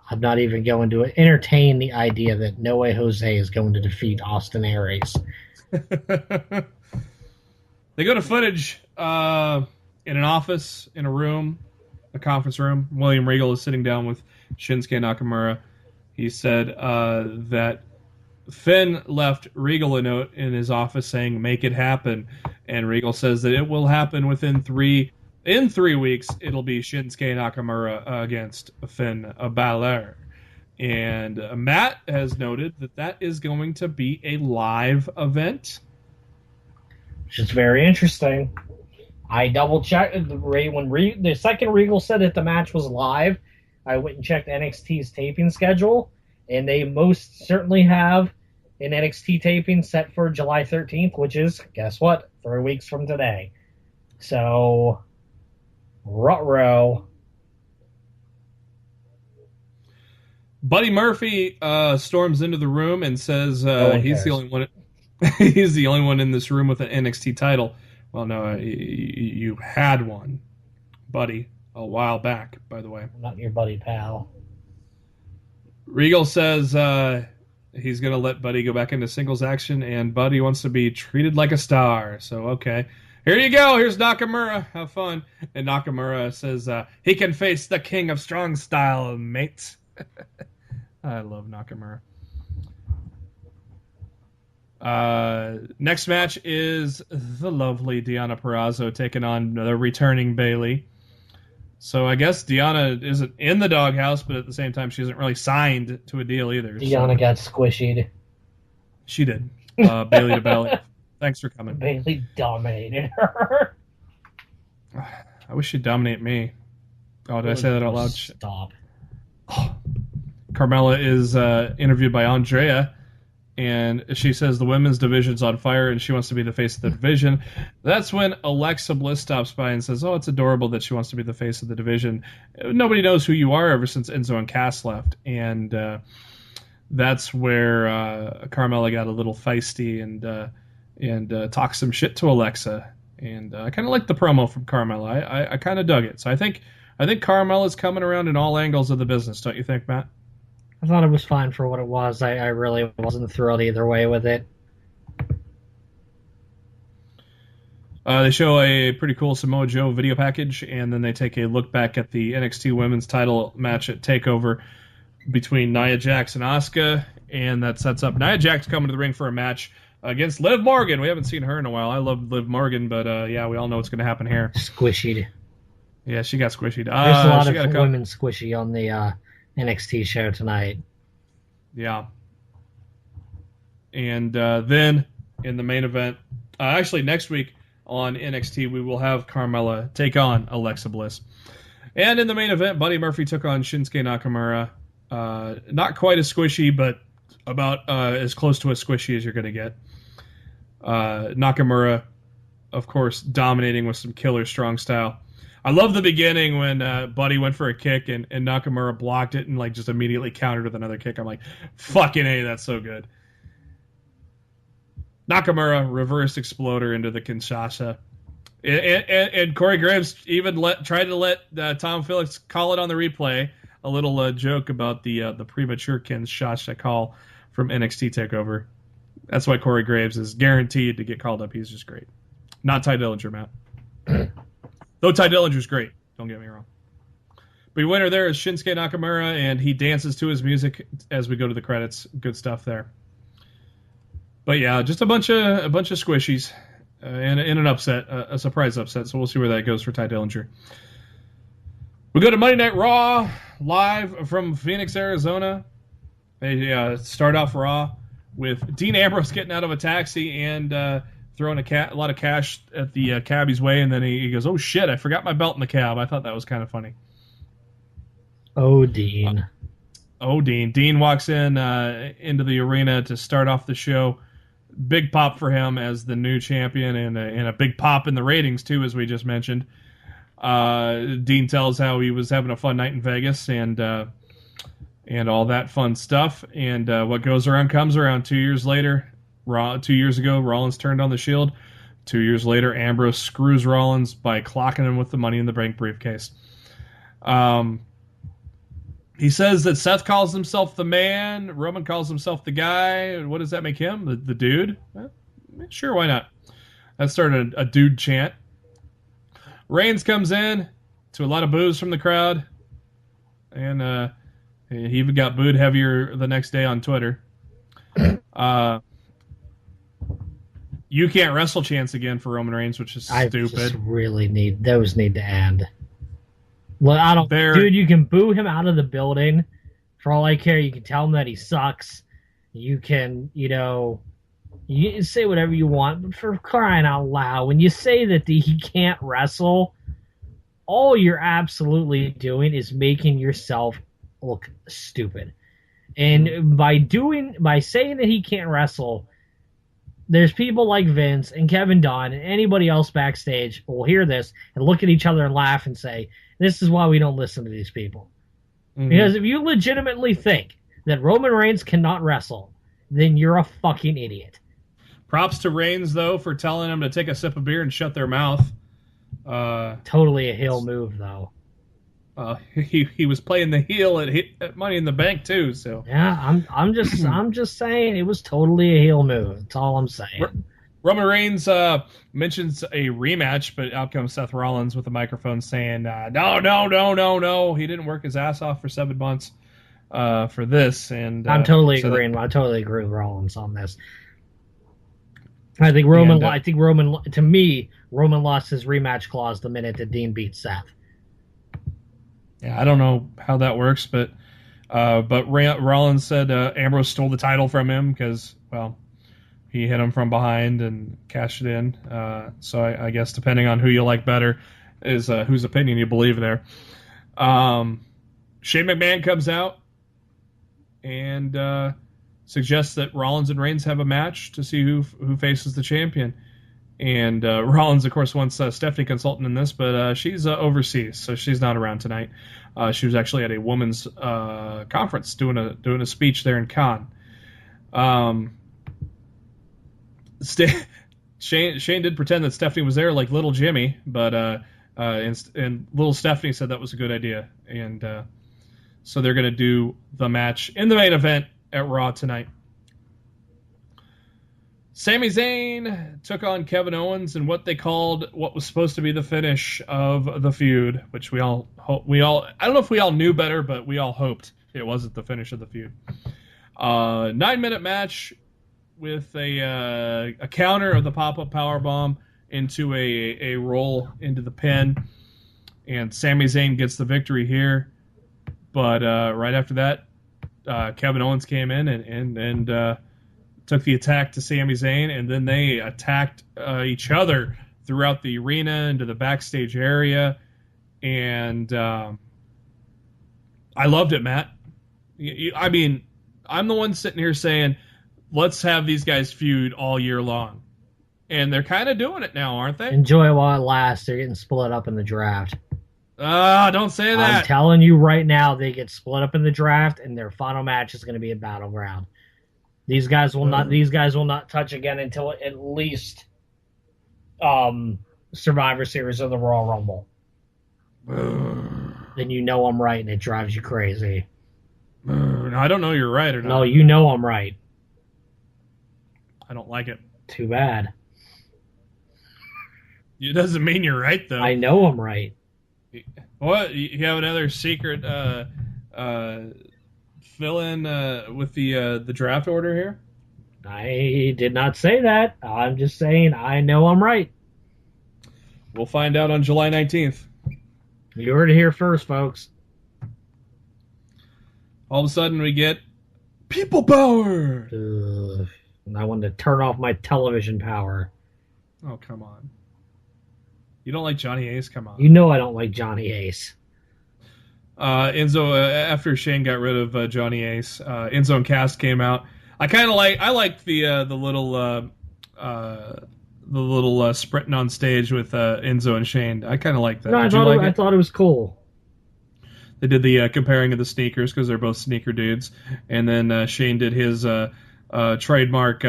I'm not even going to entertain the idea that No Way Jose is going to defeat Austin Aries. They go to footage in an office, in a room, a conference room. William Regal is sitting down with Shinsuke Nakamura. He said that Finn left Regal a note in his office saying, "Make it happen." And Regal says that it will happen within 3 weeks. It'll be Shinsuke Nakamura against Finn Balor. And Matt has noted that is going to be a live event. Which is very interesting. I double-checked when the second Regal said that the match was live. I went and checked NXT's taping schedule, and they most certainly have an NXT taping set for July 13th, which is, guess what, 3 weeks from today. So, ruh-roh. Buddy Murphy storms into the room and says he's the only one. He's the only one in this room with an NXT title. Well, no, you had one, Buddy, a while back, by the way. I'm not your buddy, pal. Regal says he's going to let Buddy go back into singles action, and Buddy wants to be treated like a star. So, okay. Here you go. Here's Nakamura. Have fun. And Nakamura says he can face the king of strong style, mate. I love Nakamura. Next match is the lovely Deonna Purrazzo taking on the returning Bayley. So I guess Deonna isn't in the doghouse, but at the same time she isn't really signed to a deal either. Deonna got squishied. She did. Bayley to Bayley. Thanks for coming. Bayley dominated her. I wish she'd dominate me. Oh, did I say that out loud? Stop. Carmella is interviewed by Andrea, and she says the women's division's on fire and she wants to be the face of the division. That's when Alexa Bliss stops by and says, oh, it's adorable that she wants to be the face of the division. Nobody knows who you are ever since Enzo and Cass left. And that's where Carmella got a little feisty and talked some shit to Alexa. And I kind of like the promo from Carmella. I kind of dug it. So I think Carmella's coming around in all angles of the business, don't you think, Matt? I thought it was fine for what it was. I really wasn't thrilled either way with it. They show a pretty cool Samoa Joe video package, and then they take a look back at the NXT Women's title match at TakeOver between Nia Jax and Asuka, and that sets up Nia Jax coming to the ring for a match against Liv Morgan. We haven't seen her in a while. I love Liv Morgan, but yeah, we all know what's going to happen here. Squishied. Yeah, she got squishied. There's a lot of women squishy on the NXT show tonight. Yeah. And then in the main event, actually next week on NXT, we will have Carmella take on Alexa Bliss. And in the main event, Buddy Murphy took on Shinsuke Nakamura. Not quite as squishy, but about as close to a squishy as you're going to get. Nakamura, of course, dominating with some killer strong style. I love the beginning when Buddy went for a kick and Nakamura blocked it and like just immediately countered with another kick. I'm like, fucking A, that's so good. Nakamura reverse exploder into the Kinshasa. And Corey Graves even tried to let Tom Phillips call it on the replay. A little joke about the premature Kinshasa call from NXT TakeOver. That's why Corey Graves is guaranteed to get called up. He's just great. Not Ty Dillinger, Matt. Though Ty Dillinger's great. Don't get me wrong. But your winner there is Shinsuke Nakamura, and he dances to his music as we go to the credits. Good stuff there. But yeah, just a bunch of squishies, and an upset, a surprise upset. So we'll see where that goes for Ty Dillinger. We go to Monday Night Raw, live from Phoenix, Arizona. They start off Raw with Dean Ambrose getting out of a taxi and throwing a lot of cash at the cabbie's way, and then he goes, "Oh shit, I forgot my belt in the cab." I thought that was kind of funny. Oh, Dean. Dean. Dean walks into the arena to start off the show. Big pop for him as the new champion, and a big pop in the ratings too, as we just mentioned. Dean tells how he was having a fun night in Vegas and all that fun stuff. And what goes around comes around. 2 years later, 2 years ago, Rollins turned on the Shield. 2 years later, Ambrose screws Rollins by clocking him with the Money in the Bank briefcase. He says that Seth calls himself the man, Roman calls himself the guy. What does that make him? The dude? Sure, why not? That started a dude chant. Reigns comes in to a lot of boos from the crowd, and he even got booed heavier the next day on Twitter. You can't wrestle chants again for Roman Reigns, which is stupid. Just really need to end. Well, dude, you can boo him out of the building. For all I care, you can tell him that he sucks. You can, you can say whatever you want, but for crying out loud, when you say that he can't wrestle, all you're absolutely doing is making yourself look stupid. And by saying that he can't wrestle, there's people like Vince and Kevin Dunn and anybody else backstage who will hear this and look at each other and laugh and say, this is why we don't listen to these people. Mm-hmm. Because if you legitimately think that Roman Reigns cannot wrestle, then you're a fucking idiot. Props to Reigns, though, for telling them to take a sip of beer and shut their mouth. Totally a heel move, though. He was playing the heel at Money in the Bank, too. So yeah, I'm just saying it was totally a heel move. That's all I'm saying. Roman Reigns mentions a rematch, but out comes Seth Rollins with a microphone saying, no. He didn't work his ass off for 7 months for this. And I'm totally agreeing. I totally agree with Rollins on this. I think Roman lost his rematch clause the minute that Dean beat Seth. Yeah, I don't know how that works, but Rollins said Ambrose stole the title from him because, well, he hit him from behind and cashed it in. So I guess depending on who you like better is whose opinion you believe there. Shane McMahon comes out and suggests that Rollins and Reigns have a match to see who faces the champion. And Rollins, of course, wants Stephanie consultant in this, but she's overseas, so she's not around tonight. She was actually at a women's conference doing a speech there in Cannes. Shane did pretend that Stephanie was there, like little Jimmy, but and little Stephanie said that was a good idea, and so they're going to do the match in the main event at Raw tonight. Sami Zayn took on Kevin Owens in what they called what was supposed to be the finish of the feud, which I don't know if we all knew better, but we all hoped it wasn't the finish of the feud. 9-minute match with a counter of the pop-up powerbomb into a roll into the pin, and Sami Zayn gets the victory here. But right after that, Kevin Owens came in and took the attack to Sami Zayn, and then they attacked each other throughout the arena into the backstage area, and I loved it, Matt. I mean, I'm the one sitting here saying, let's have these guys feud all year long, and they're kind of doing it now, aren't they? Enjoy it while it lasts. They're getting split up in the draft. Don't say that. I'm telling you right now, they get split up in the draft, and their final match is going to be a battleground. These guys will not touch again until at least Survivor Series or the Royal Rumble. Then you know I'm right, and it drives you crazy. No, I don't know you're right or not. No, you know I'm right. I don't like it. Too bad. It doesn't mean you're right, though. I know I'm right. What? You have another secret fill in with the draft order here? I did not say that. I'm just saying I know I'm right. We'll find out on July 19th. You heard it here first, folks. All of a sudden, we get people power. And I wanted to turn off my television power. Oh, come on. You don't like Johnny Ace? Come on. You know I don't like Johnny Ace. Enzo, after Shane got rid of Johnny Ace, Enzo and Cass came out. I liked the little sprinting on stage with Enzo and Shane. I kind of liked that. No, I thought it was cool. They did the comparing of the sneakers because they're both sneaker dudes, and then Shane did his trademark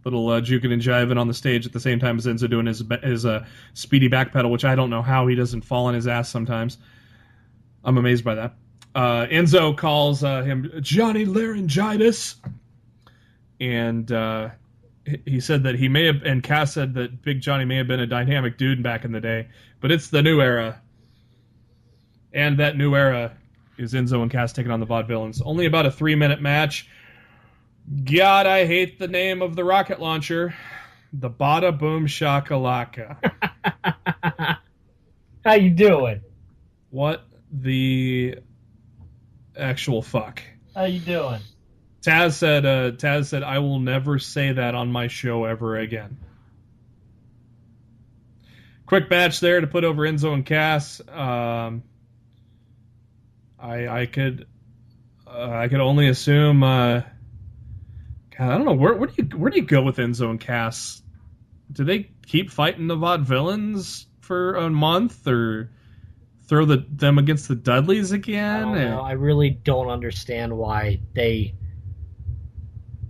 little juking and jiving on the stage at the same time as Enzo doing his speedy back pedal, which I don't know how he doesn't fall on his ass sometimes. I'm amazed by that. Enzo calls him Johnny Laryngitis, and he said that he may have, and Cass said that Big Johnny may have been a dynamic dude back in the day, but it's the new era. And that new era is Enzo and Cass taking on the Vaudevillains. Only about a 3-minute match. God, I hate the name of the rocket launcher. The Bada Boom Shakalaka. How you doing? What the actual fuck? How you doing? Taz said, I will never say that on my show ever again. Quick match there to put over Enzo and Cass. I could only assume. God, I don't know where do you go with Enzo and Cass? Do they keep fighting the Vaudevillains for a month, or throw them against the Dudleys again? I don't know. I really don't understand why they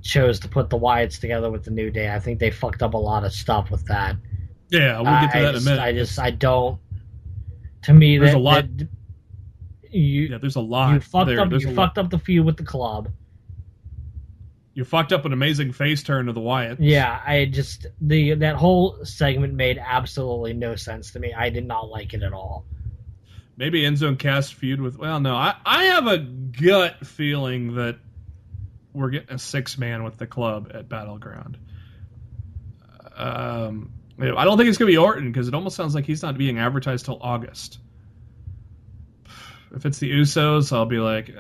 chose to put the Wyatts together with the New Day. I think they fucked up a lot of stuff with that. Yeah, we'll get to that in a minute. I don't. To me, there's a lot. There's a lot. You fucked up the feud with the club. You fucked up an amazing face turn to the Wyatts. Yeah, that whole segment made absolutely no sense to me. I did not like it at all. Maybe Enzo and Cass feud with. Well, no, I have a gut feeling that we're getting a 6-man with the club at Battleground. I don't think it's going to be Orton because it almost sounds like he's not being advertised till August. If it's the Usos, I'll be like,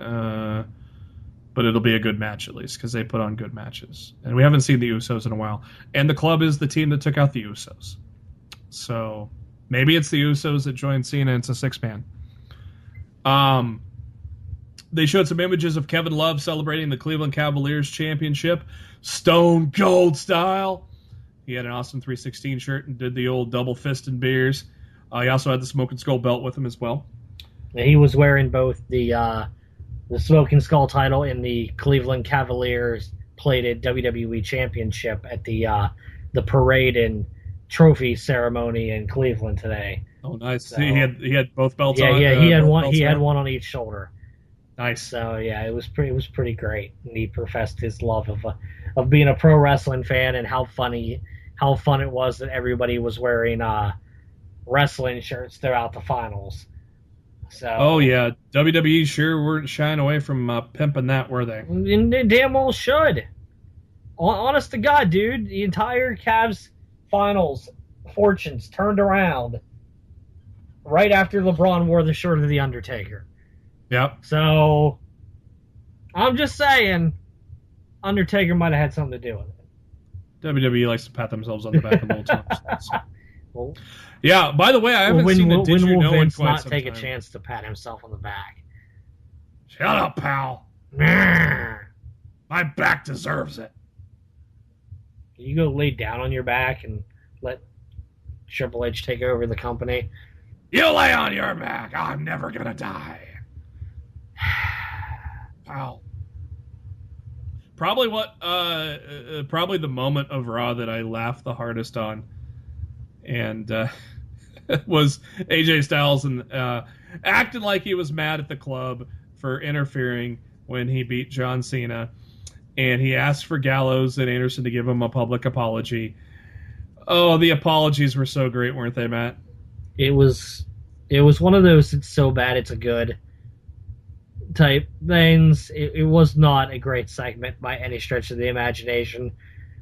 but it'll be a good match at least because they put on good matches. And we haven't seen the Usos in a while. And the club is the team that took out the Usos. So maybe it's the Usos that joined Cena and it's a 6-man. They showed some images of Kevin Love celebrating the Cleveland Cavaliers championship, Stone Cold style. He had an awesome 316 shirt and did the old double fist and beers. He also had the Smoking Skull belt with him as well. He was wearing both the Smoking Skull title and the Cleveland Cavaliers plated WWE Championship at the parade and trophy ceremony in Cleveland today. Oh, nice! So, he had both belts on. Yeah, he had one. He had one on each shoulder. Nice. So yeah, it was pretty great. And he professed his love of being a pro wrestling fan and how fun it was that everybody was wearing wrestling shirts throughout the finals. So, oh yeah, WWE sure weren't shying away from pimping that, were they? And they damn well should. Honest to God, dude, the entire Cavs finals fortunes turned around right after LeBron wore the shirt of the Undertaker. Yep. So I'm just saying, Undertaker might have had something to do with it. WWE likes to pat themselves on the back of old times. Well, yeah. By the way, I haven't seen the Did You Know in quite not some take time. a chance to pat himself on the back? Shut up, pal. My back deserves it. You go lay down on your back and let Triple H take over the company. You lay on your back. I'm never gonna die. Pal. Probably probably the moment of Raw that I laughed the hardest on, and was AJ Styles and acting like he was mad at the club for interfering when he beat John Cena, and he asked for Gallows and Anderson to give him a public apology. Oh, the apologies were so great, weren't they, Matt? It was one of those it's so bad it's a good type things. It was not a great segment by any stretch of the imagination,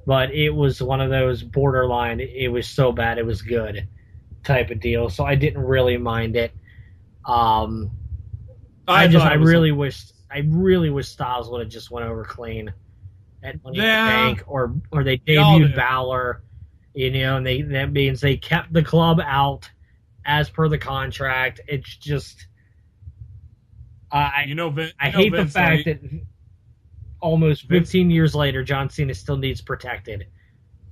but it was one of those borderline it was so bad it was good type of deal. So I didn't really mind it. I really wish Styles would have just went over clean at Money in the Bank, or they debuted Balor, and that means they kept the club out as per the contract. It's just I hate the fact that almost 15 years later, John Cena still needs protected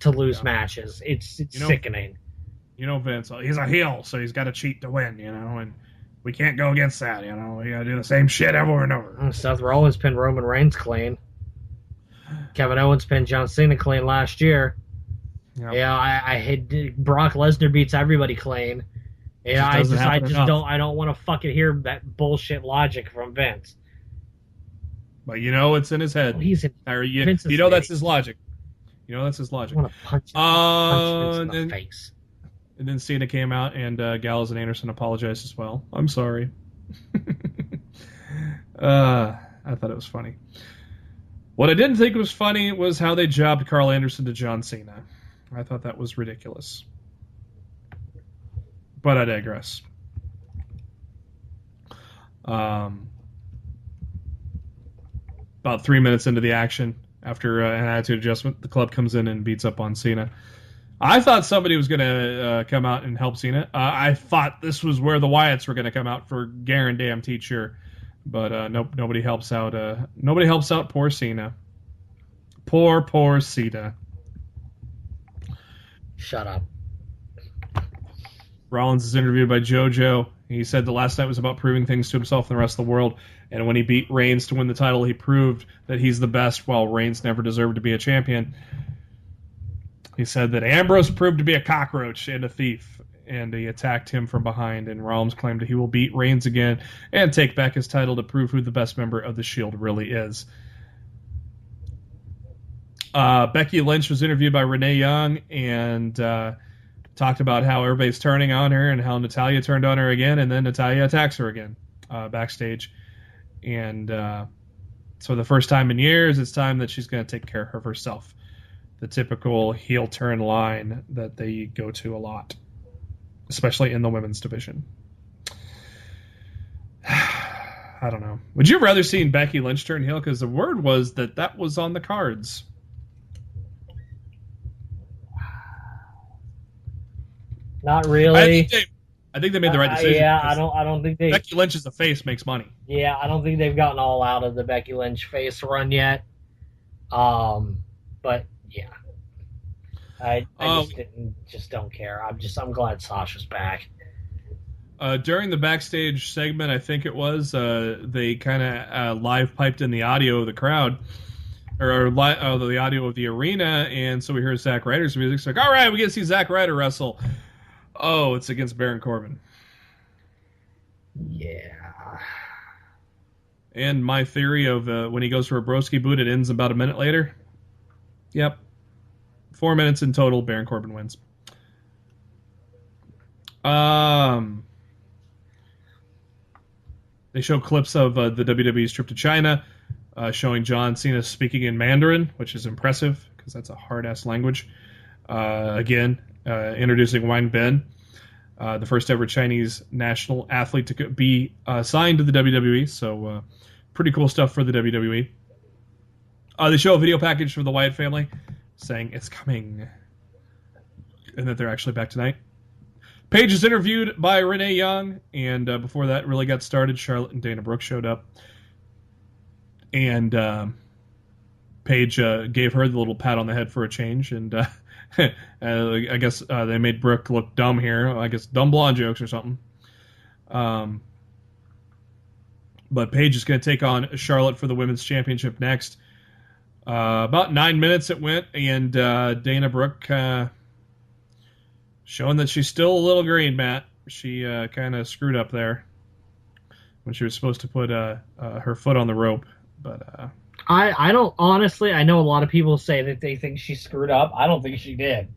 to lose matches. It's sickening. Vince, he's a heel, so he's got to cheat to win, and we can't go against that, We got to do the same shit over and over. Seth Rollins pinned Roman Reigns clean. Kevin Owens pinned John Cena clean last year. Yep. Yeah, I hate Brock Lesnar beats everybody clean. Yeah, I don't want to fucking hear that bullshit logic from Vince. But it's in his head. Well, he's in that's his logic. That's his logic. I want to punch him in the face. And then Cena came out, and Gallows and Anderson apologized as well. I'm sorry. I thought it was funny. What I didn't think was funny was how they jobbed Carl Anderson to John Cena. I thought that was ridiculous. But I digress. About 3 minutes into the action, after an attitude adjustment, the club comes in and beats up on Cena. I thought somebody was going to come out and help Cena. I thought this was where the Wyatts were going to come out for guaranteed sure. But nope, nobody helps out. Nobody helps out poor Cena. Poor Cena. Shut up. Rollins is interviewed by JoJo. He said the last night was about proving things to himself and the rest of the world. And when he beat Reigns to win the title, he proved that he's the best, while Reigns never deserved to be a champion. He said that Ambrose proved to be a cockroach and a thief, and he attacked him from behind. And Rollins claimed that he will beat Reigns again and take back his title to prove who the best member of the Shield really is. Becky Lynch was interviewed by Renee Young and talked about how everybody's turning on her and how Natalya turned on her again, and then Natalya attacks her again backstage. And so the first time in years, it's time that she's going to take care of herself. The typical heel turn line that they go to a lot, especially in the women's division. I don't know. Would you have rather seen Becky Lynch turn heel? Because the word was that was on the cards. Not really. I think they made the right decision. I don't think they. Becky Lynch as a face makes money. Yeah, I don't think they've gotten all out of the Becky Lynch face run yet. But yeah, I just don't care. I'm glad Sasha's back. During the backstage segment, I think it was they kind of live piped in the audio of the crowd, or the audio of the arena, and so we hear Zack Ryder's music. It's like, all right, we get to see Zack Ryder wrestle. Oh, it's against Baron Corbin. Yeah. And my theory of when he goes for a broski boot, it ends about a minute later. Yep. 4 minutes in total, Baron Corbin wins. They show clips of the WWE's trip to China, showing John Cena speaking in Mandarin, which is impressive, because that's a hard-ass language. Again, introducing Wang Bin, the first ever Chinese national athlete to be signed to the WWE, so pretty cool stuff for the WWE. They show a video package for the Wyatt family saying it's coming, and that they're actually back tonight. Paige is interviewed by Renee Young, and before that really got started, Charlotte and Dana Brooke showed up. And Paige gave her the little pat on the head for a change, and I guess they made Brooke look dumb here. I guess dumb blonde jokes or something. But Paige is going to take on Charlotte for the Women's Championship next. About 9 minutes it went, and Dana Brooke showing that she's still a little green, Matt. She kind of screwed up there when she was supposed to put her foot on the rope. But I don't honestly. I know a lot of people say that they think she screwed up. I don't think she did.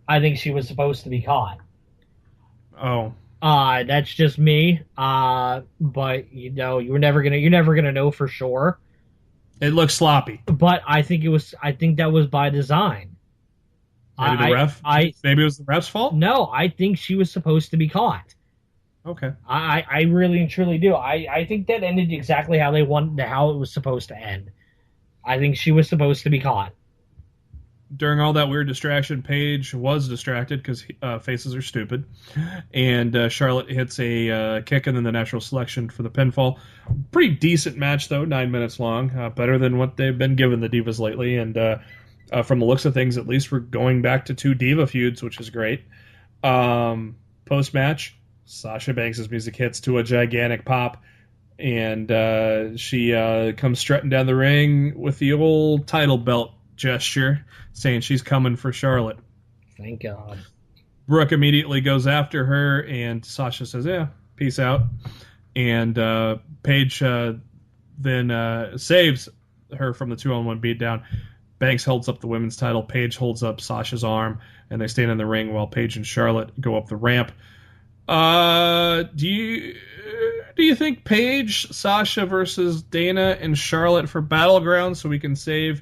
I think she was supposed to be caught. Oh. That's just me. But you're never gonna know for sure. It looks sloppy. But I think that was by design. Maybe the ref? Maybe it was the ref's fault? No, I think she was supposed to be caught. Okay. I really and truly do. I think that ended exactly how how it was supposed to end. I think she was supposed to be caught. During all that weird distraction, Paige was distracted because faces are stupid. And Charlotte hits a kick and then the natural selection for the pinfall. Pretty decent match, though, 9 minutes long. Better than what they've been given the Divas lately. And from the looks of things, at least we're going back to 2 Diva feuds, which is great. Post-match, Sasha Banks' music hits to a gigantic pop. And she comes strutting down the ring with the old title belt gesture, saying she's coming for Charlotte. Thank God. Brooke immediately goes after her, and Sasha says, yeah, peace out. And Paige then saves her from the 2-on-1 beatdown. Banks holds up the women's title. Paige holds up Sasha's arm, and they stand in the ring while Paige and Charlotte go up the ramp. Do you think Paige, Sasha versus Dana and Charlotte for Battleground so we can save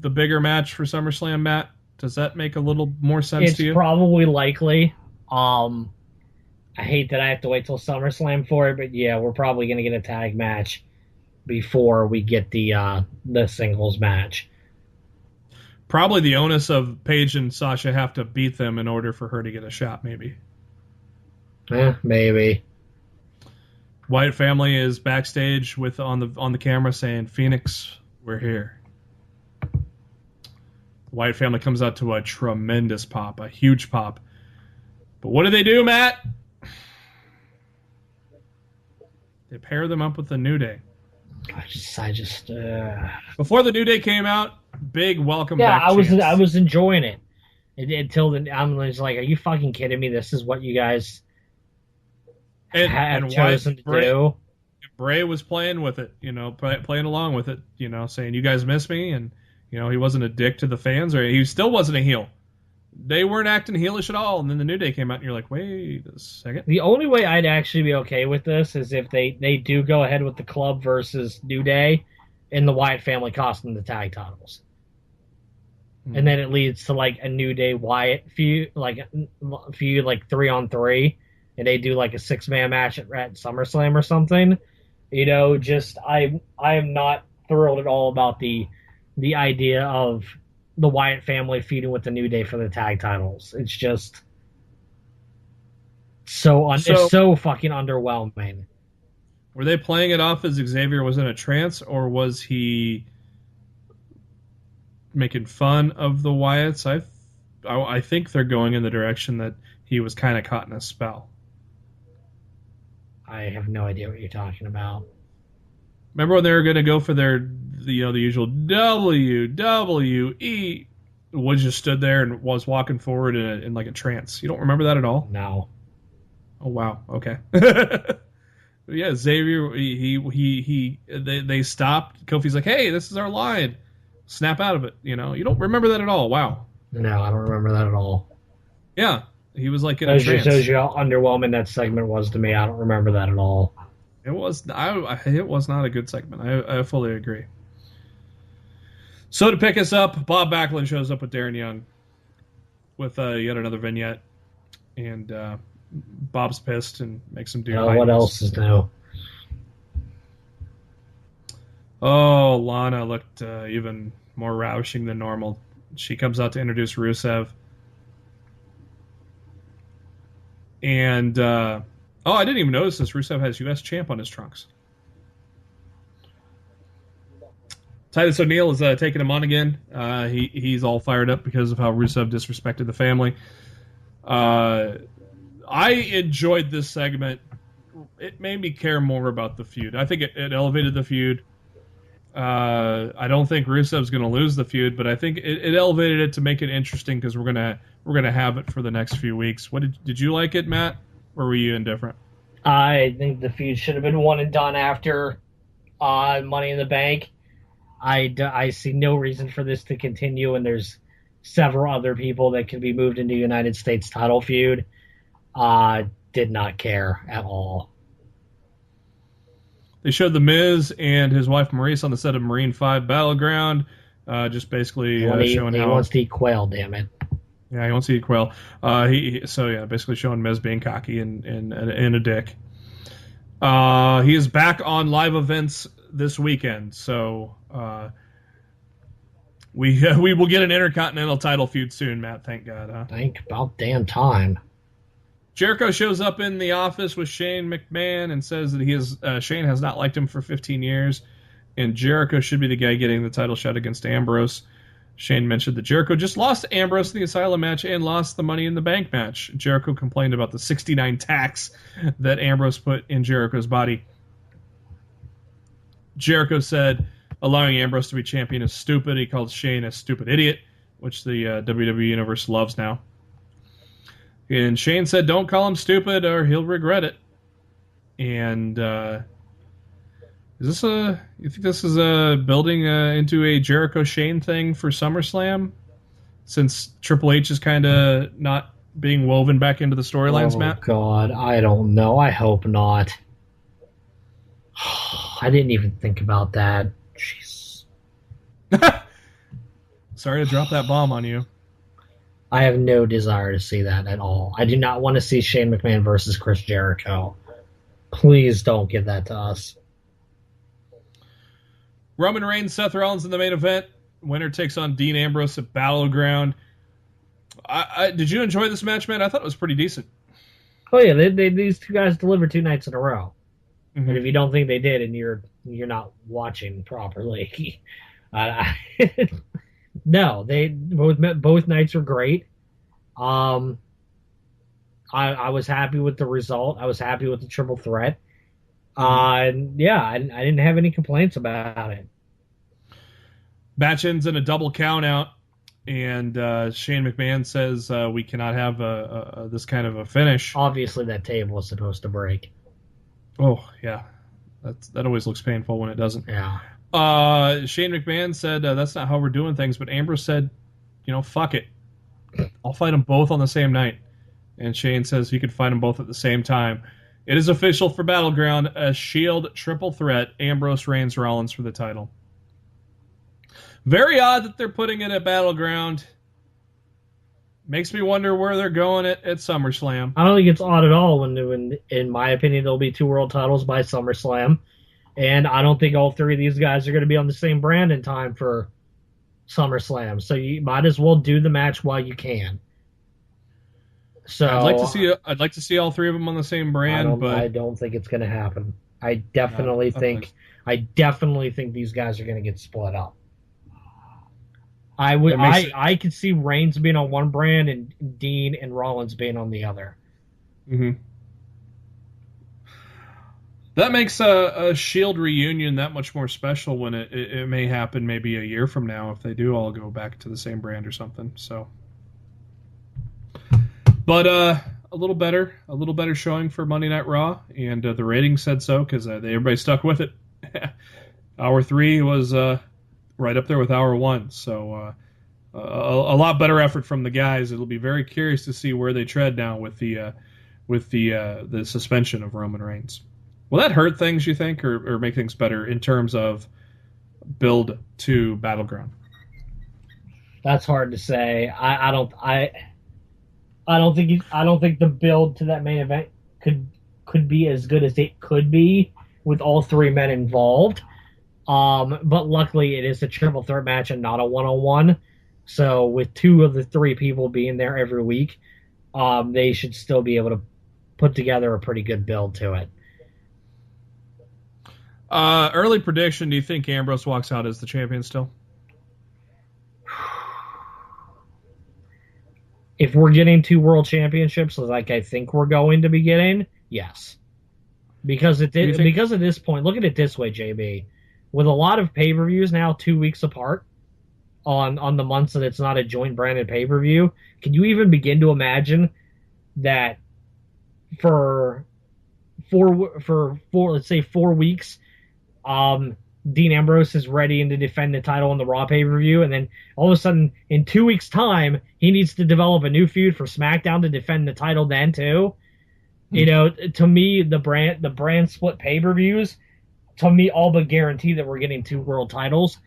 the bigger match for SummerSlam, Matt? Does that make a little more sense to you? It's probably likely. I hate that I have to wait till SummerSlam for it, but yeah, we're probably going to get a tag match before we get the singles match. Probably the onus of Paige and Sasha have to beat them in order for her to get a shot, maybe. Maybe. Wyatt family is backstage with on the camera saying, "Phoenix, we're here." Wyatt family comes out to a tremendous pop, a huge pop. But what do they do, Matt? They pair them up with the New Day. I just. Before the New Day came out, big welcome back. Yeah, I was enjoying it until I'm just like, are you fucking kidding me? This is what you guys have chosen to do. Bray was playing with it, playing along with it, saying, "You guys miss me," and he wasn't a dick to the fans, or he still wasn't a heel. They weren't acting heelish at all, and then the New Day came out, and you're like, wait a second. The only way I'd actually be okay with this is if they do go ahead with the Club versus New Day, and the Wyatt family costing the tag titles. And then it leads to like a New Day Wyatt feud like 3-on-3, and they do like a 6-man match at SummerSlam or something. I am not thrilled at all about the idea of the Wyatt family feuding with the New Day for the tag titles. It's just it's so fucking underwhelming. Were they playing it off as Xavier was in a trance, or was he making fun of the Wyatts? I think they're going in the direction that he was kind of caught in a spell. I have no idea what you're talking about. Remember when they were going to go for their, the usual WWE? Woods just stood there and was walking forward in like a trance. You don't remember that at all? No. Oh wow. Okay. Yeah, Xavier. They stopped. Kofi's like, "Hey, this is our line. Snap out of it." You don't remember that at all. Wow. No, I don't remember that at all. Yeah, he was like in a trance. Shows you how underwhelming that segment was to me. I don't remember that at all. It was. It was not a good segment. I fully agree. So to pick us up, Bob Backlund shows up with Darren Young with yet another vignette, and Bob's pissed and makes him do. What else is new? Oh, Lana looked even more ravishing than normal. She comes out to introduce Rusev, and I didn't even notice this. Rusev has U.S. champ on his trunks. Titus O'Neil is taking him on again. He's all fired up because of how Rusev disrespected the family. I enjoyed this segment. It made me care more about the feud. I think it elevated the feud. I don't think Rusev's going to lose the feud, but I think it elevated it to make it interesting because we're gonna have it for the next few weeks. What did you like it, Matt, or were you indifferent? I think the feud should have been one and done after Money in the Bank. I see no reason for this to continue, and there's several other people that can be moved into United States title feud. Did not care at all. They showed The Miz and his wife Maurice on the set of Marine 5 Battleground, just basically showing how... He wants to eat quail, damn it. Yeah, he wants to eat quail. Basically showing Miz being cocky and a dick. He is back on live events this weekend, so we will get an Intercontinental title feud soon, Matt. Thank God. Huh? Thank about damn time. Jericho shows up in the office with Shane McMahon and says that Shane has not liked him for 15 years, and Jericho should be the guy getting the title shot against Ambrose. Shane mentioned that Jericho just lost to Ambrose in the Asylum match and lost the Money in the Bank match. Jericho complained about the 69 tacks that Ambrose put in Jericho's body. Jericho said allowing Ambrose to be champion is stupid. He called Shane a stupid idiot, which the WWE Universe loves now. And Shane said, don't call him stupid or he'll regret it. And you think this is building into a Jericho-Shane thing for SummerSlam? Since Triple H is kind of not being woven back into the storylines, Matt? Oh, God, I don't know. I hope not. I didn't even think about that. Jeez. Sorry to drop that bomb on you. I have no desire to see that at all. I do not want to see Shane McMahon versus Chris Jericho. Please don't give that to us. Roman Reigns, Seth Rollins in the main event. Winner takes on Dean Ambrose at Battleground. Did you enjoy this match, man? I thought it was pretty decent. Oh yeah, these two guys delivered 2 nights in a row. Mm-hmm. And if you don't think they did, and you're not watching properly, no, they both nights were great. I was happy with the result. I was happy with the triple threat. And yeah, I didn't have any complaints about it. Match ends in a double count out, and Shane McMahon says we cannot have this kind of a finish. Obviously, that table was supposed to break. Oh yeah, that always looks painful when it doesn't. Yeah. Shane McMahon said that's not how we're doing things, but Ambrose said, fuck it, I'll fight them both on the same night. And Shane says he could fight them both at the same time. It is official for Battleground, a Shield triple threat, Ambrose, Reigns, Rollins for the title. Very odd that they're putting it at Battleground. Makes me wonder where they're going at SummerSlam. I don't think it's odd at all when in my opinion, there'll be 2 world titles by SummerSlam. And I don't think all 3 of these guys are going to be on the same brand in time for SummerSlam. So you might as well do the match while you can. So I'd like to see all 3 of them on the same brand, but I don't think it's going to happen. I definitely think these guys are going to get split up. I could see Reigns being on one brand and Dean and Rollins being on the other. Mm-hmm. That makes a Shield reunion that much more special when it may happen maybe a year from now if they do all go back to the same brand or something. So, but a little better showing for Monday Night Raw, and the ratings said so because everybody stuck with it. Hour 3 was right up there with Hour 1, so a lot better effort from the guys. It'll be very curious to see where they tread now with the suspension of Roman Reigns. Will that hurt things, you think, or make things better in terms of build to Battleground? That's hard to say. I don't think the build to that main event could be as good as it could be with all 3 men involved. But luckily it is a triple threat match and not a 1-on-1. So with 2 of the 3 people being there every week, they should still be able to put together a pretty good build to it. Early prediction, do you think Ambrose walks out as the champion still? If we're getting 2 world championships, like I think we're going to be getting, yes. Because at this point, look at it this way, JB. With a lot of pay-per-views now 2 weeks apart on the months that it's not a joint branded pay-per-view, can you even begin to imagine that for let's say 4 weeks, Dean Ambrose is ready to defend the title on the Raw pay-per-view, and then all of a sudden, in 2 weeks' time, he needs to develop a new feud for SmackDown to defend the title then too. You know, to me, the brand split pay-per-views, to me, all but guarantee that we're getting 2 world titles.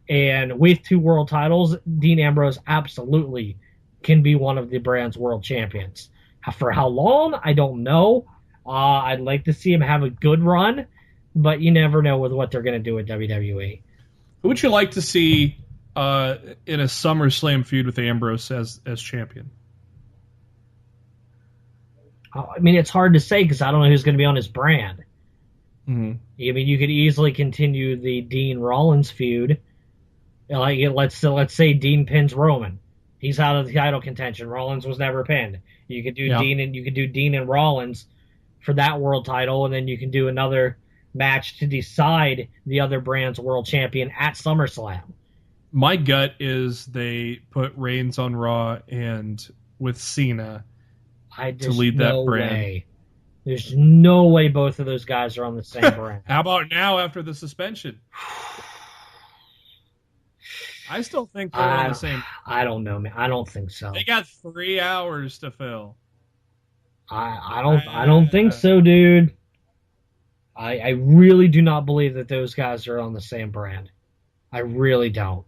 And with 2 world titles, Dean Ambrose absolutely can be one of the brand's world champions. For how long, I don't know. I'd like to see him have a good run, but you never know with what they're going to do with WWE. Who would you like to see in a SummerSlam feud with Ambrose as champion? I mean, it's hard to say because I don't know who's going to be on his brand. Mm-hmm. I mean, you could easily continue the Dean Rollins feud. Like, let's say Dean pins Roman. He's out of the title contention. Rollins was never pinned. You could do Dean and Rollins for that world title, and then you can do another match to decide the other brand's world champion at SummerSlam. My gut is they put Reigns on Raw and with Cena to lead that brand. There's no way both of those guys are on the same brand. How about now after the suspension? I still think they're on the same. I don't know, man. I don't think so. They got 3 hours to fill. I don't think so, dude. I really do not believe that those guys are on the same brand. I really don't.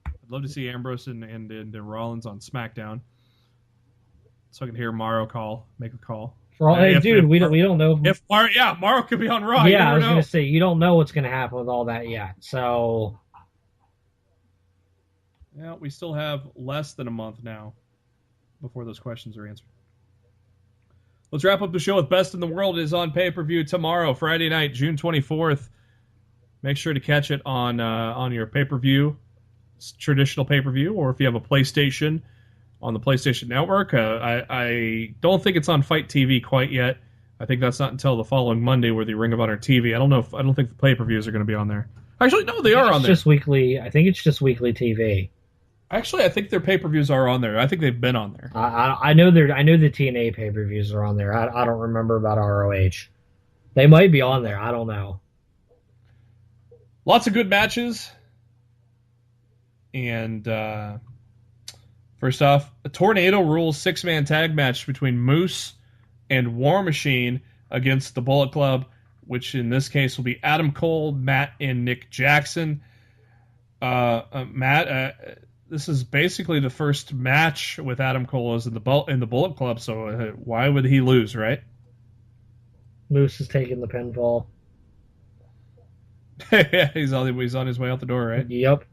I'd love to see Ambrose and Rollins on SmackDown, so I can hear Morrow make a call. We don't know. Morrow could be on Raw. Yeah, I was going to say, you don't know what's going to happen with all that yet. So, yeah, we still have less than a month now before those questions are answered. Let's wrap up the show with Best in the World. It is on pay-per-view tomorrow, Friday night, June 24th. Make sure to catch it on your pay-per-view, traditional pay-per-view, or if you have a PlayStation, on the PlayStation Network. I don't think it's on Fight TV quite yet. I think that's not until the following Monday with the Ring of Honor TV. I don't think the pay-per-views are going to be on there. Actually, no, they are on there. I think it's just weekly TV. Actually, I think their pay-per-views are on there. I think they've been on there. I know the TNA pay-per-views are on there. I don't remember about ROH. They might be on there. I don't know. Lots of good matches. And first off, a Tornado Rules 6-man tag match between Moose and War Machine against the Bullet Club, which in this case will be Adam Cole, Matt, and Nick Jackson. Matt, this is basically the first match with Adam Cole as in the Bullet Club, so why would he lose, right? Moose is taking the pinfall. Yeah, he's on his way out the door, right? Yep.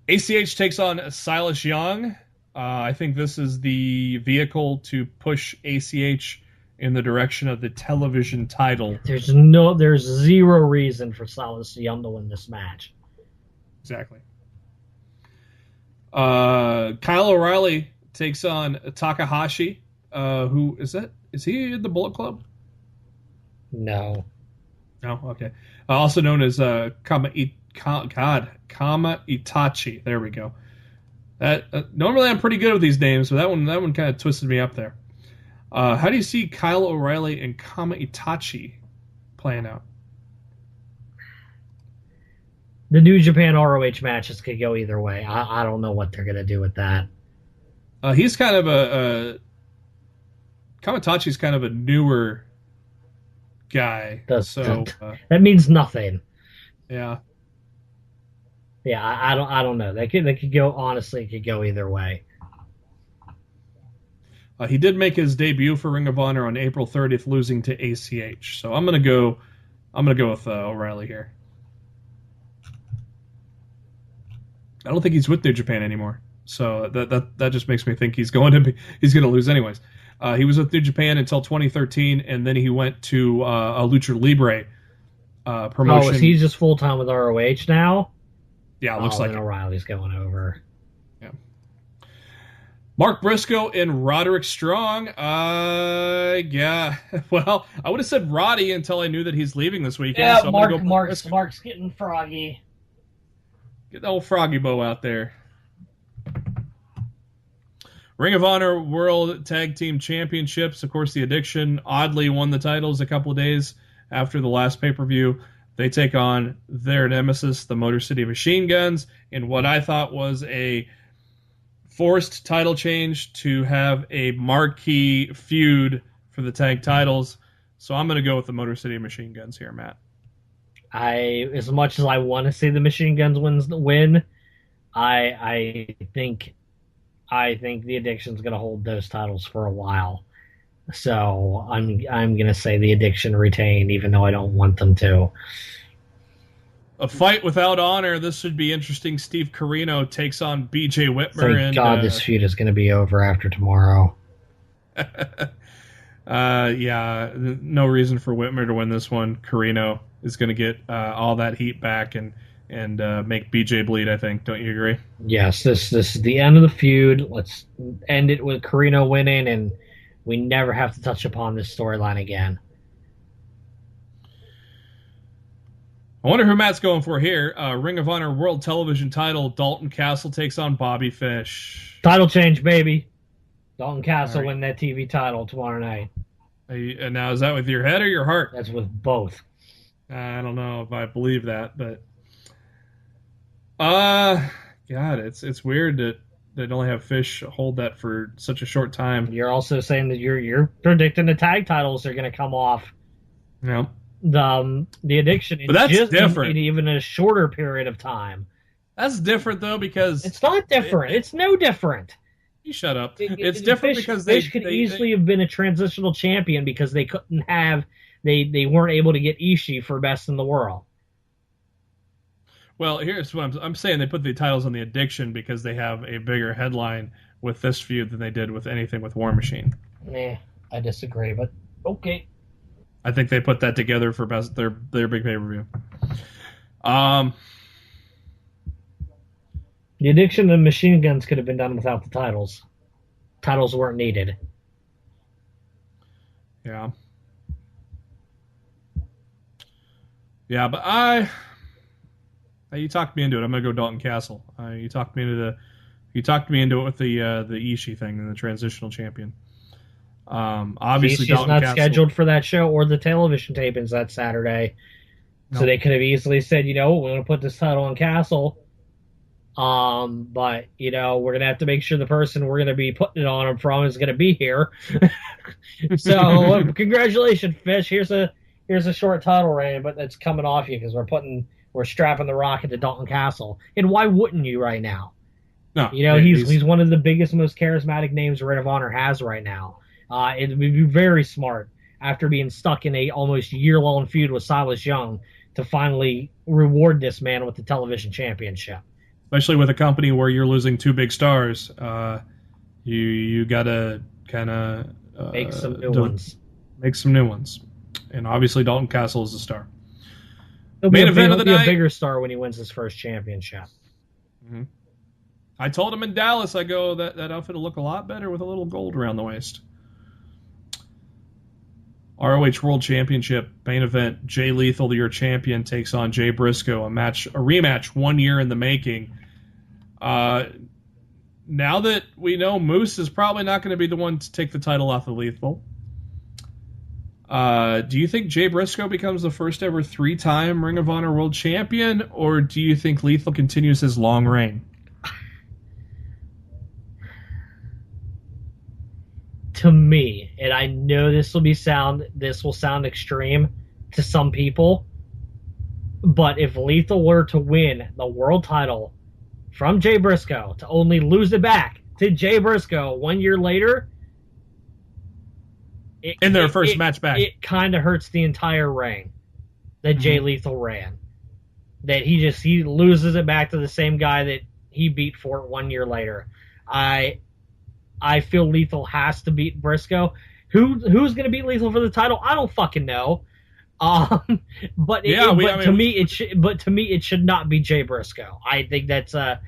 ACH takes on Silas Young. I think this is the vehicle to push ACH in the direction of the television title. There's zero reason for Silas Young to win this match. Exactly. Kyle O'Reilly takes on Takahashi. Who is that? Is he in the Bullet Club? No. No. Okay. Also known as Kama Itachi. There we go. Normally I'm pretty good with these names, but that one kind of twisted me up there. How do you see Kyle O'Reilly and Kama Itachi playing out? The New Japan ROH matches could go either way. I don't know what they're going to do with that. He's kind of Kama Itachi's kind of a newer guy. That means nothing. Yeah. Yeah, I don't know. They could go, honestly, it could go either way. He did make his debut for Ring of Honor on April 30th, losing to ACH. So I'm gonna go with O'Reilly here. I don't think he's with New Japan anymore, so that just makes me think he's gonna lose anyways. He was with New Japan until 2013, and then he went to a Lucha Libre promotion. Oh, is he just full time with ROH now? Yeah, it looks like O'Reilly's going over. Yeah. Mark Briscoe and Roderick Strong. Yeah. Well, I would have said Roddy until I knew that he's leaving this weekend. Yeah, so Mark's getting froggy. Get the old froggy bow out there. Ring of Honor World Tag Team Championships. Of course, the Addiction oddly won the titles a couple of days after the last pay-per-view. They take on their nemesis, the Motor City Machine Guns, in what I thought was a forced title change to have a marquee feud for the tag titles. So I'm going to go with the Motor City Machine Guns here, Matt. As much as I want to see the Machine Guns win, I think the Addiction's going to hold those titles for a while. So I'm going to say the Addiction retain, even though I don't want them to. A fight without honor. This should be interesting. Steve Corino takes on BJ Whitmer. Thank God this feud is going to be over after tomorrow. Yeah, no reason for Whitmer to win this one. Corino is going to get all that heat back and make BJ bleed, I think. Don't you agree? Yes, this is the end of the feud. Let's end it with Corino winning, and we never have to touch upon this storyline again. I wonder who Matt's going for here. Ring of Honor World Television title. Dalton Castle takes on Bobby Fish. Title change, baby. Dalton Castle win that TV title tomorrow night. And now, is that with your head or your heart? That's with both. I don't know if I believe that, but God, it's weird that they'd only have Fish hold that for such a short time. You're also saying that you're predicting the tag titles are going to come off. Yeah. The Addiction, but that's just different. In even a shorter period of time. That's different though, because it's not different. It's no different. You shut up. It's different because Fish could easily have been a transitional champion because they couldn't have they weren't able to get Ishii for best in the world. Well, here's what I'm saying. They put the titles on the Addiction because they have a bigger headline with this feud than they did with anything with War Machine. I disagree, but okay. I think they put that together for best their big pay-per-view. The Addiction and Machine Guns could have been done without the titles. Titles weren't needed. Yeah. Yeah, but you talked me into it. I'm gonna go Dalton Castle. You talked me into it with the Ishii thing and the transitional champion. Obviously, Ishii's Dalton not Castle, scheduled for that show or the television tapings that Saturday, so they could have easily said, we're going to put this title on Castle. But we're gonna have to make sure the person we're gonna be putting it on him from is gonna be here. So congratulations, Fish. Here's a short title reign, but it's coming off you because we're strapping the rocket to Dalton Castle. And why wouldn't you right now? No, he's one of the biggest, most charismatic names Ring of Honor has right now. It would be very smart after being stuck in a almost year-long feud with Silas Young to finally reward this man with the television championship. Especially with a company where you're losing two big stars, you gotta kind of make some new ones. Make some new ones, and obviously Dalton Castle is a star. He'll be a bigger star when he wins his first championship. Mm-hmm. I told him in Dallas, I go that outfit will look a lot better with a little gold around the waist. ROH World Championship main event. Jay Lethal, your champion, takes on Jay Briscoe. A rematch 1 year in the making. Now that we know Moose is probably not going to be the one to take the title off of Lethal, do you think Jay Briscoe becomes the first ever 3-time Ring of Honor World Champion, or do you think Lethal continues his long reign? To me, and I know this will sound extreme to some people, but if Lethal were to win the world title from Jay Briscoe to only lose it back to Jay Briscoe 1 year later, in their first match back, it kind of hurts the entire reign that Jay Lethal ran. That he loses it back to the same guy that he beat for it 1 year later. I feel Lethal has to beat Briscoe. Who's going to beat Lethal for the title? I don't fucking know. But to me it should not be Jay Briscoe. I think that's a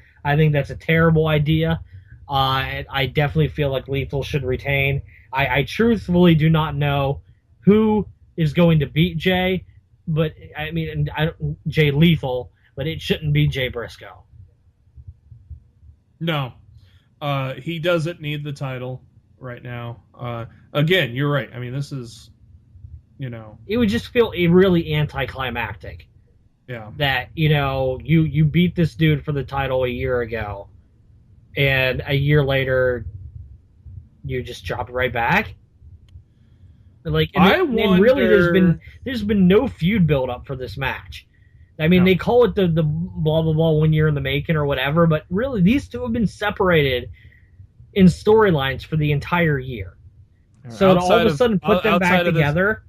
terrible idea. I definitely feel like Lethal should retain. I truthfully do not know who is going to beat Jay, but Jay Lethal, but it shouldn't be Jay Briscoe. No. He doesn't need the title right now. Again, you're right. I mean, this is, It would just feel really anticlimactic. Yeah. That, you beat this dude for the title a year ago, and a year later, you just drop it right back. Like, and really, there's been no feud build up for this match. I mean, They call it the blah blah blah 1 year in the making or whatever, but really, these two have been separated in storylines for the entire year. So to all of a sudden put them back together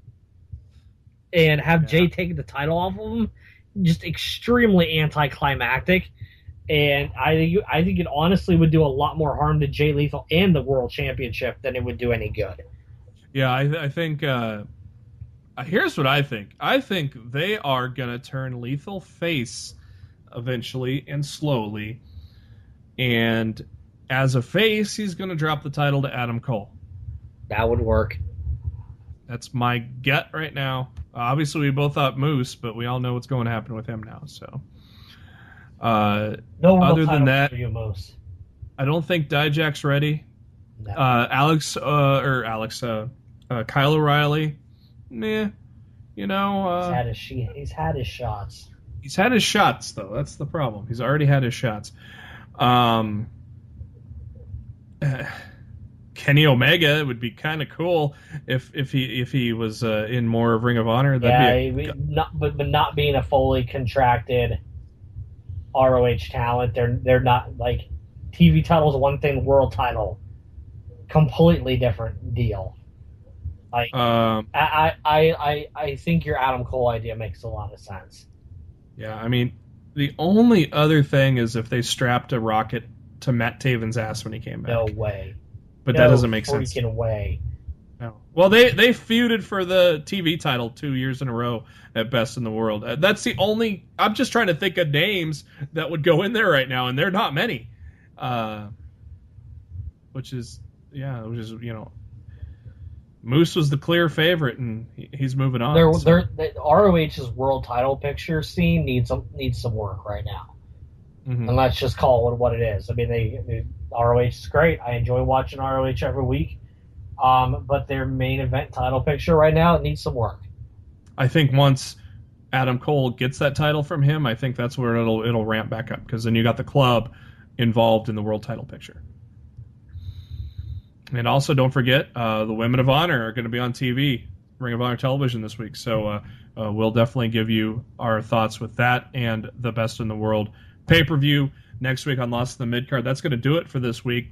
and have Jay take the title off of them, just extremely anticlimactic. And I think it honestly would do a lot more harm to Jay Lethal and the World Championship than it would do any good. Yeah, I think. Here's what I think. I think they are gonna turn Lethal face eventually and slowly, and as a face, he's gonna drop the title to Adam Cole. That would work. That's my gut right now. Obviously, we both thought Moose, but we all know what's going to happen with him now. So, no other than that, for you, Moose. I don't think Dijak's ready. No. Kyle O'Reilly, meh. He's had his shots. He's had his shots, though. That's the problem. He's already had his shots. Kenny Omega, it would be kind of cool if he was in more of Ring of Honor. But not being a fully contracted ROH talent, they're not like TV title's one thing, world title completely different deal. Like I think your Adam Cole idea makes a lot of sense. Yeah, I mean, the only other thing is if they strapped a rocket to Matt Taven's ass when he came back. No way. But that doesn't make sense. No freaking way. No. Well, they feuded for the TV title 2 years in a row at Best in the World. That's the only. I'm just trying to think of names that would go in there right now, and they're not many. Which is Moose was the clear favorite, and he's moving on. The ROH's world title picture scene needs some work right now. Mm-hmm. And let's just call it what it is. I mean, ROH is great. I enjoy watching ROH every week. But their main event title picture right now, it needs some work. I think once Adam Cole gets that title from him, I think that's where it'll ramp back up, because then you got the club involved in the world title picture. And also, don't forget, the Women of Honor are going to be on TV, Ring of Honor television this week. So we'll definitely give you our thoughts with that and the Best in the World pay-per-view next week on Lost in the Midcard. That's going to do it for this week.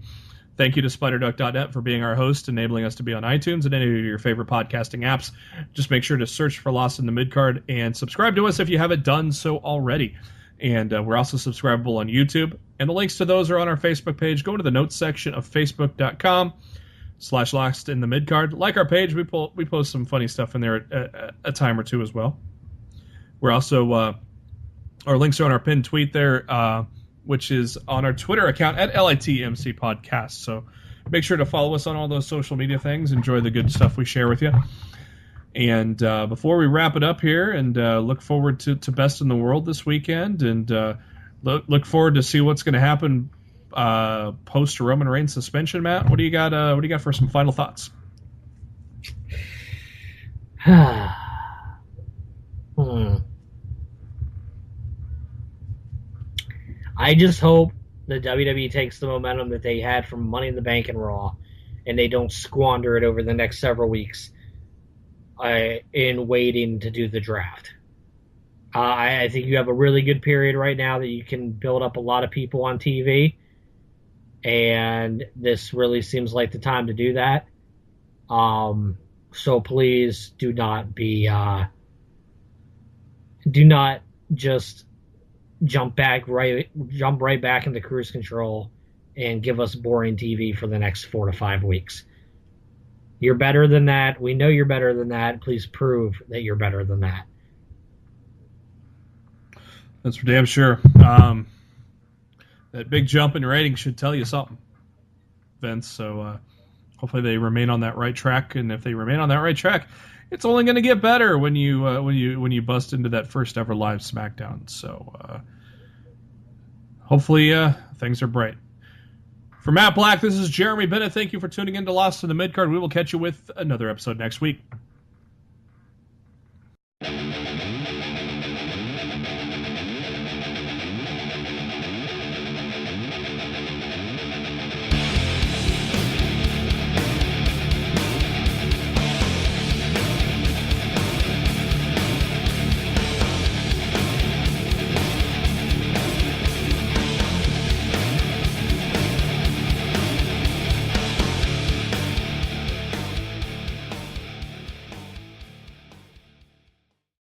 Thank you to SpiderDuck.net for being our host, enabling us to be on iTunes and any of your favorite podcasting apps. Just make sure to search for Lost in the Midcard and subscribe to us if you haven't done so already. And we're also subscribable on YouTube. And the links to those are on our Facebook page. Go to the notes section of Facebook.com/Lost in the Midcard. Like our page, we post some funny stuff in there a time or two as well. We're also... our links are on our pinned tweet there, which is on our Twitter account at LITMC Podcast. So make sure to follow us on all those social media things. Enjoy the good stuff we share with you. And before we wrap it up here and look forward to Best in the World this weekend and look forward to see what's going to happen post Roman Reigns suspension, Matt, what do you got for some final thoughts? I just hope the WWE takes the momentum that they had from Money in the Bank and Raw, and they don't squander it over the next several weeks in waiting to do the draft. I think you have a really good period right now that you can build up a lot of people on TV, and this really seems like the time to do that. So please do not just jump right back into cruise control and give us boring TV for the next 4 to 5 weeks. You're better than that. We know you're better than that. Please prove that you're better than that. That's for damn sure. That big jump in ratings should tell you something, Vince. So hopefully they remain on that right track. And if they remain on that right track, it's only going to get better when you bust into that first ever live SmackDown. So hopefully things are bright. For Matt Black, this is Jeremy Bennett. Thank you for tuning in to Lost in the Midcard. We will catch you with another episode next week.